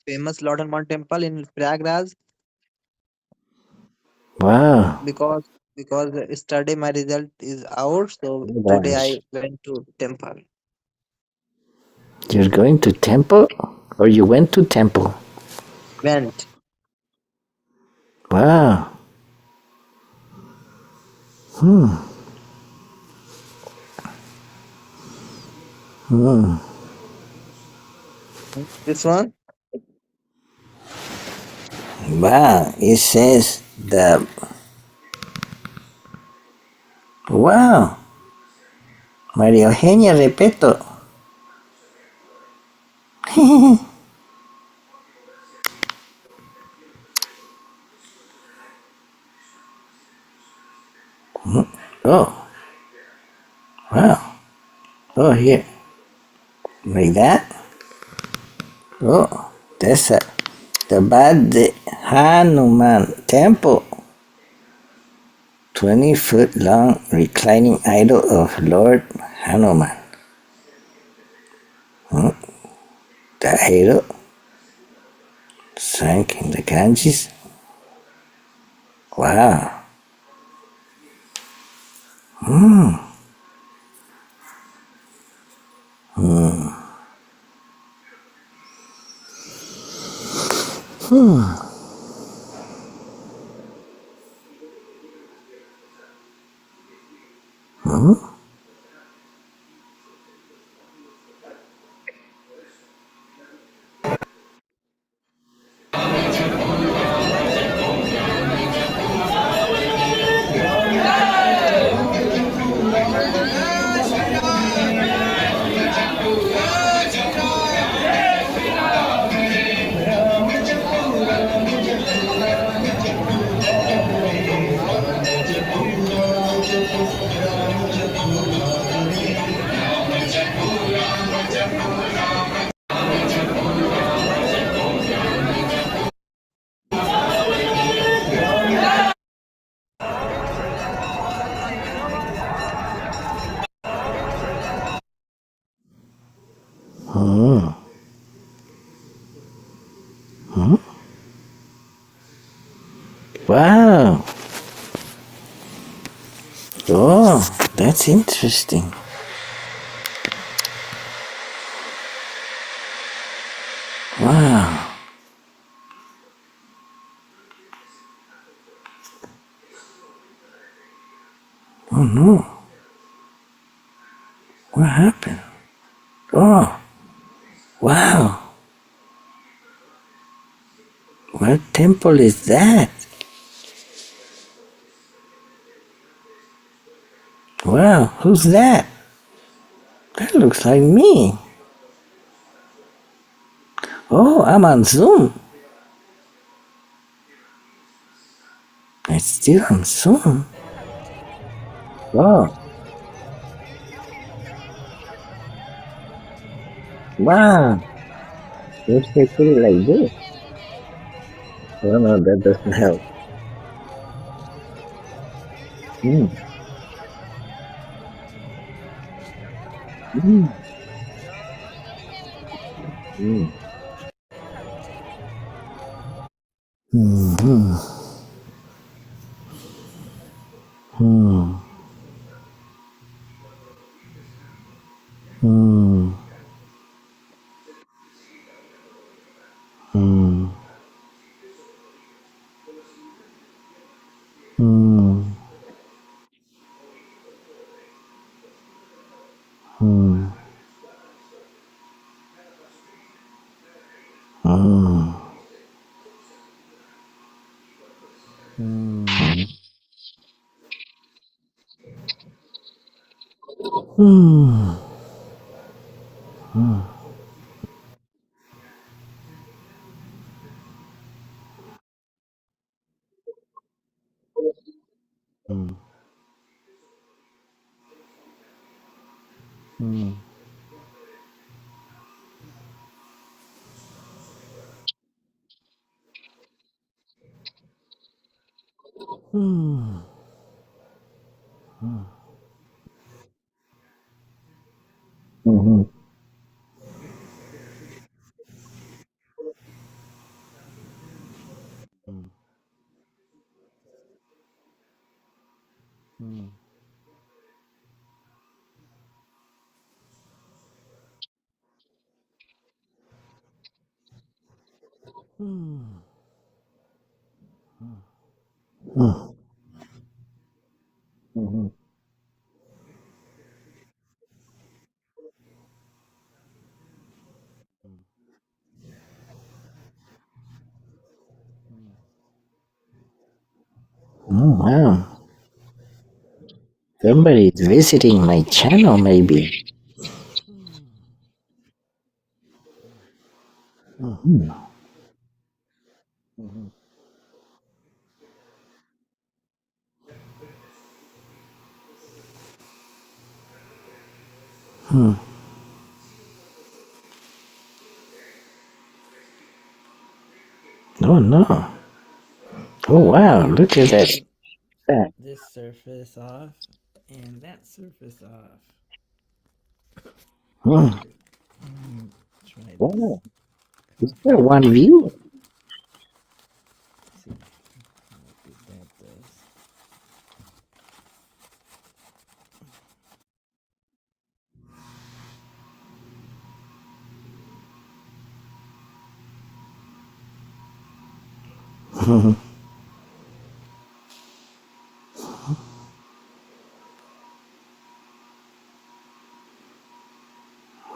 famous Lord Hanuman Temple in Prayagraj, Wow. because yesterday my result is out, so Oh, today gosh. I went to temple. You're going to temple? Or you went to temple? Went. Wow. This one? Wow. It says the. Wow. María Eugenia Repeto. Oh. Wow. Oh, here. Like that? Oh. That's a. The Bad Hanuman Temple. 20-foot long reclining idol of Lord Hanuman. The idol sank in the Ganges. Wow. Wow. Oh, that's interesting. Wow. Oh no. What happened? Oh, wow. What temple is that? Wow, who's that? That looks like me. Oh, I'm on Zoom. It's still on Zoom. Oh, wow. If they put it like this. Oh no, that doesn't help. Mm, mm, mm, mm, mm, mm, mm. Hmm. Hmm. Hmm. Hmm. Hmm. Hmm. Oh, wow. Somebody is visiting my channel, maybe. Hmm. Oh, no. Oh, wow. Look at that. This surface off and that surface off. Hmm. Try this. Wow. Is there one view? See what that does.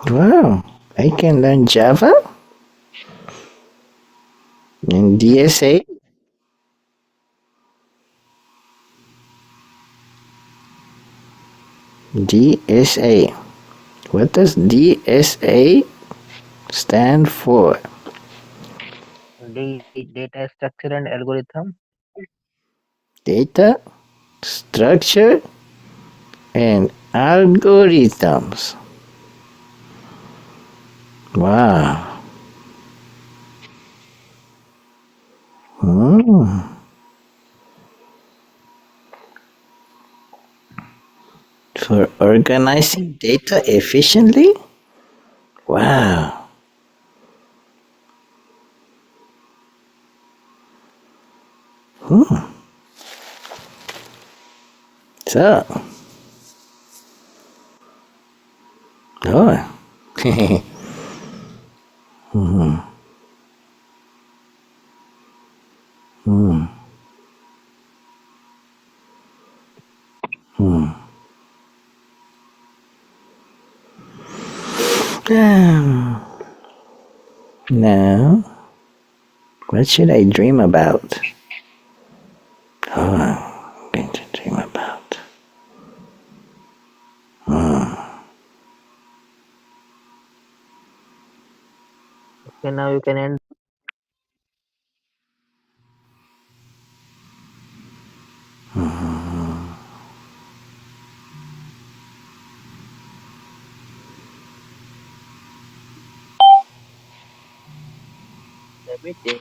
Wow. I can learn Java and DSA. DSA. What does DSA stand for? Data structure and algorithm. Data, structure, and algorithms. Wow. Hmm. For organizing data efficiently? Wow. Hmm. So, oh. Hmm. Hmm. Hmm. Now, what should I dream about? Oh, I'm going to dream about. Okay, now you can end the meeting.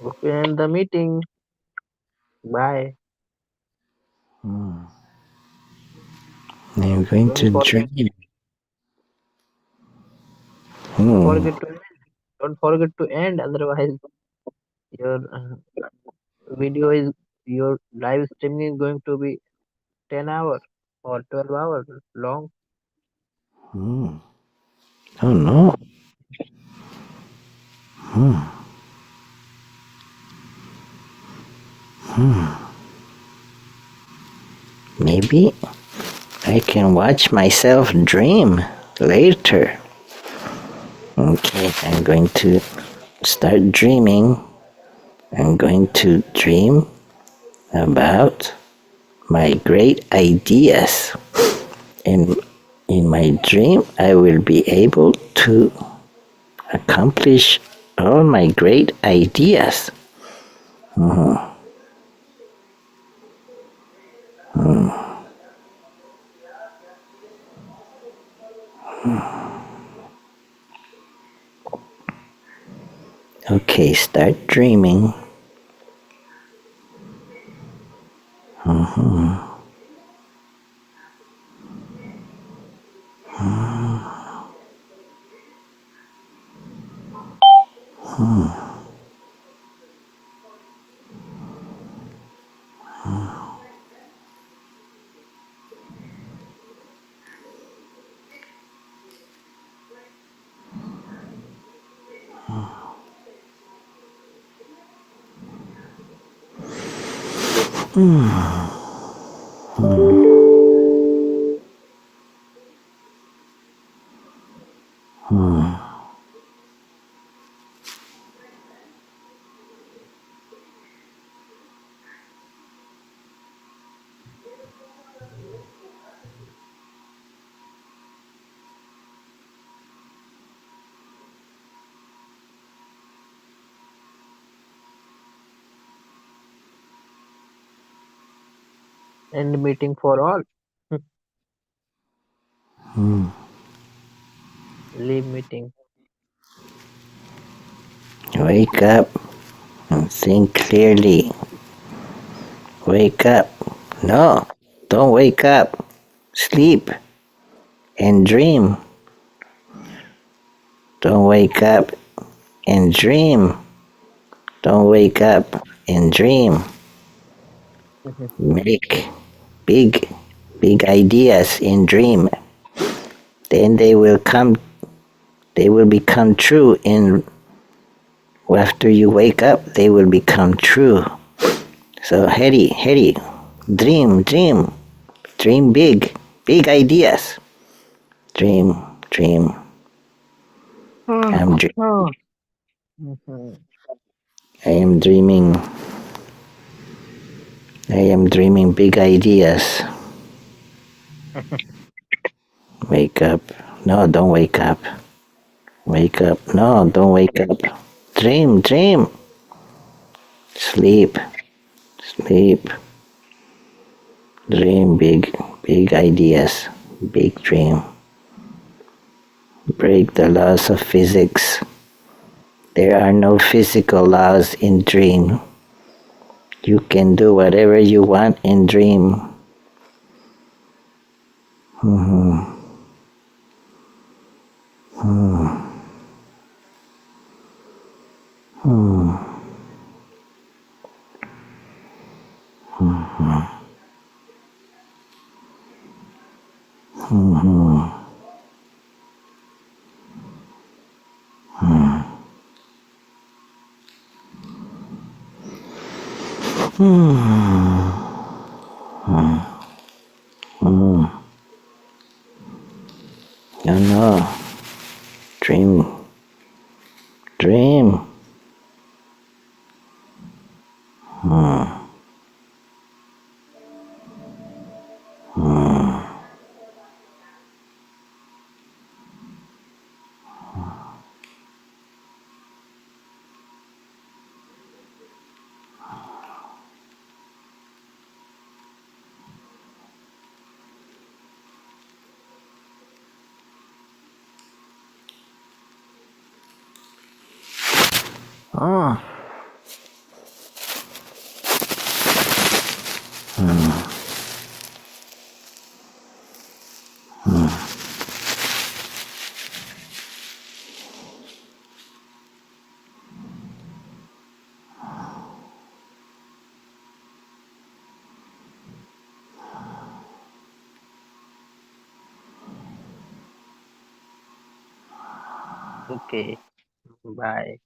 Okay, end the meeting. Bye. I'm going Don't to forget. dream. Forget to don't forget to end, otherwise your video is your live streaming is going to be 10 hours or 12 hours long. Oh no. Maybe I can watch myself dream later. Okay, I'm going to start dreaming. I'm going to dream about my great ideas. And in my dream, I will be able to accomplish all my great ideas. Okay, start dreaming. End meeting for all. Leave meeting. Wake up and think clearly. Wake up. No, don't wake up. Sleep and dream. Don't wake up and dream. Don't wake up and dream. Make big, big ideas in dream. Then they will become true in after you wake up, they will become true. So Harry, dream big, big ideas. Dream, dream. I'm dr- Oh. Mhm. I am dreaming. I am dreaming big ideas. Wake up. No, don't wake up. Wake up. No, don't wake up. Dream. Sleep, sleep. Dream big, big ideas. Big dream. Break the laws of physics. There are no physical laws in dream. You can do whatever you want in dream. No, no. Dream, dream. Oh. Okay. Bye.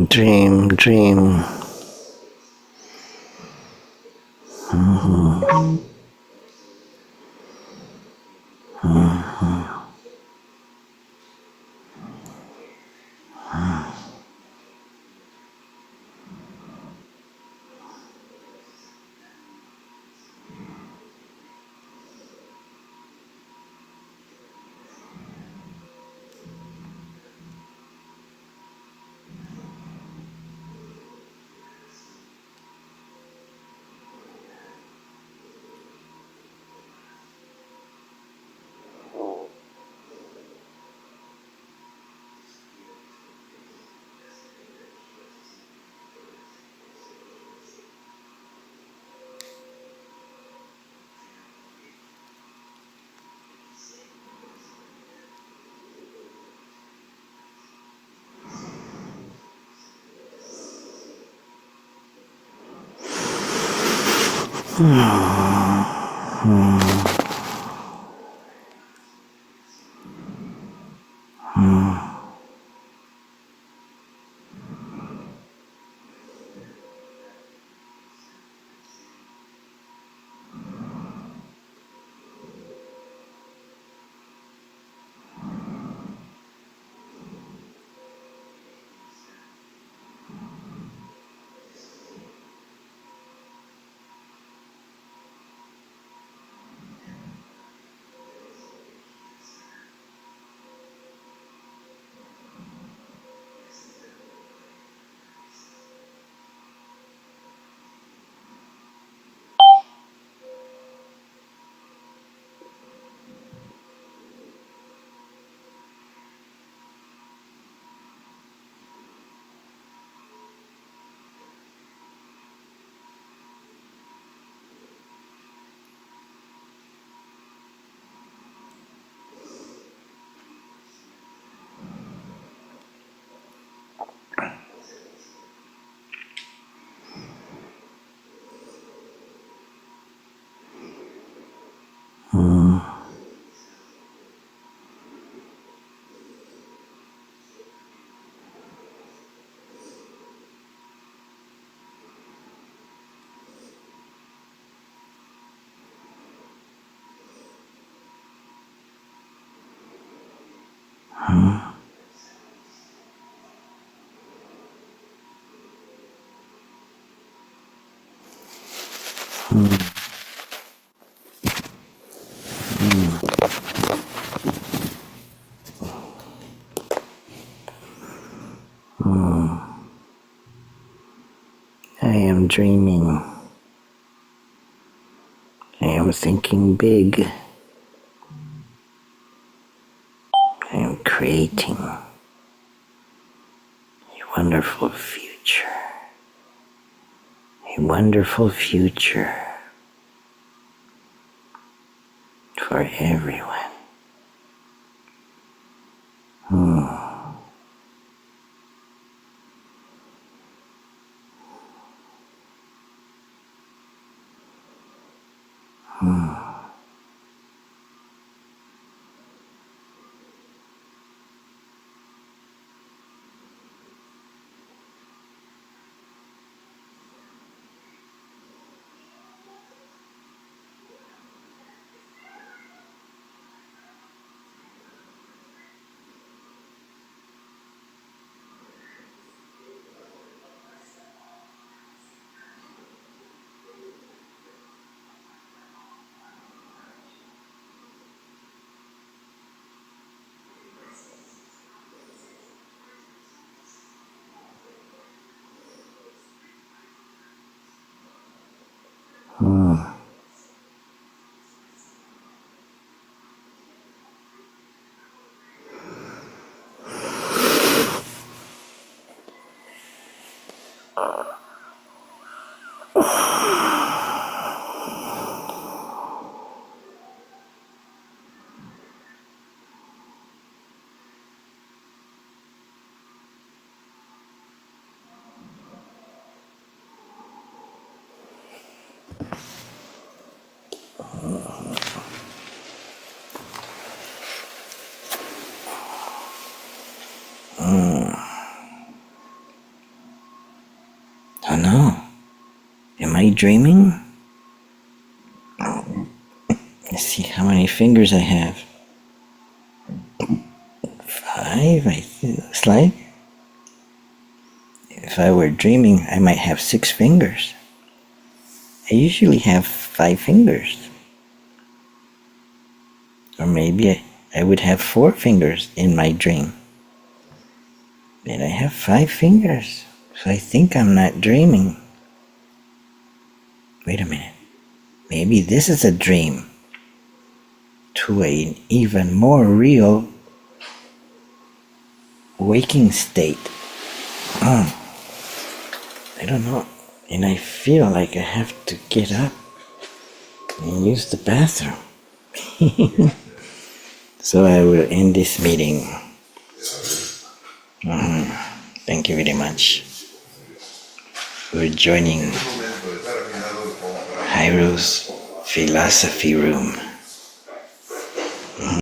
Dream, dream. I am dreaming. I am thinking big. I am creating a wonderful future. A wonderful future for everyone. Oh no. Am I dreaming? Let's see how many fingers I have. 5, I think. Looks like. If I were dreaming, I might have 6 fingers. I usually have 5 fingers. Or maybe I would have 4 fingers in my dream. But I have 5 fingers. So I think I'm not dreaming. Wait a minute. Maybe this is a dream to an even more real waking state. I don't know. And I feel like I have to get up and use the bathroom. So I will end this meeting. Thank you very much for joining Jairo's Philosophy Room.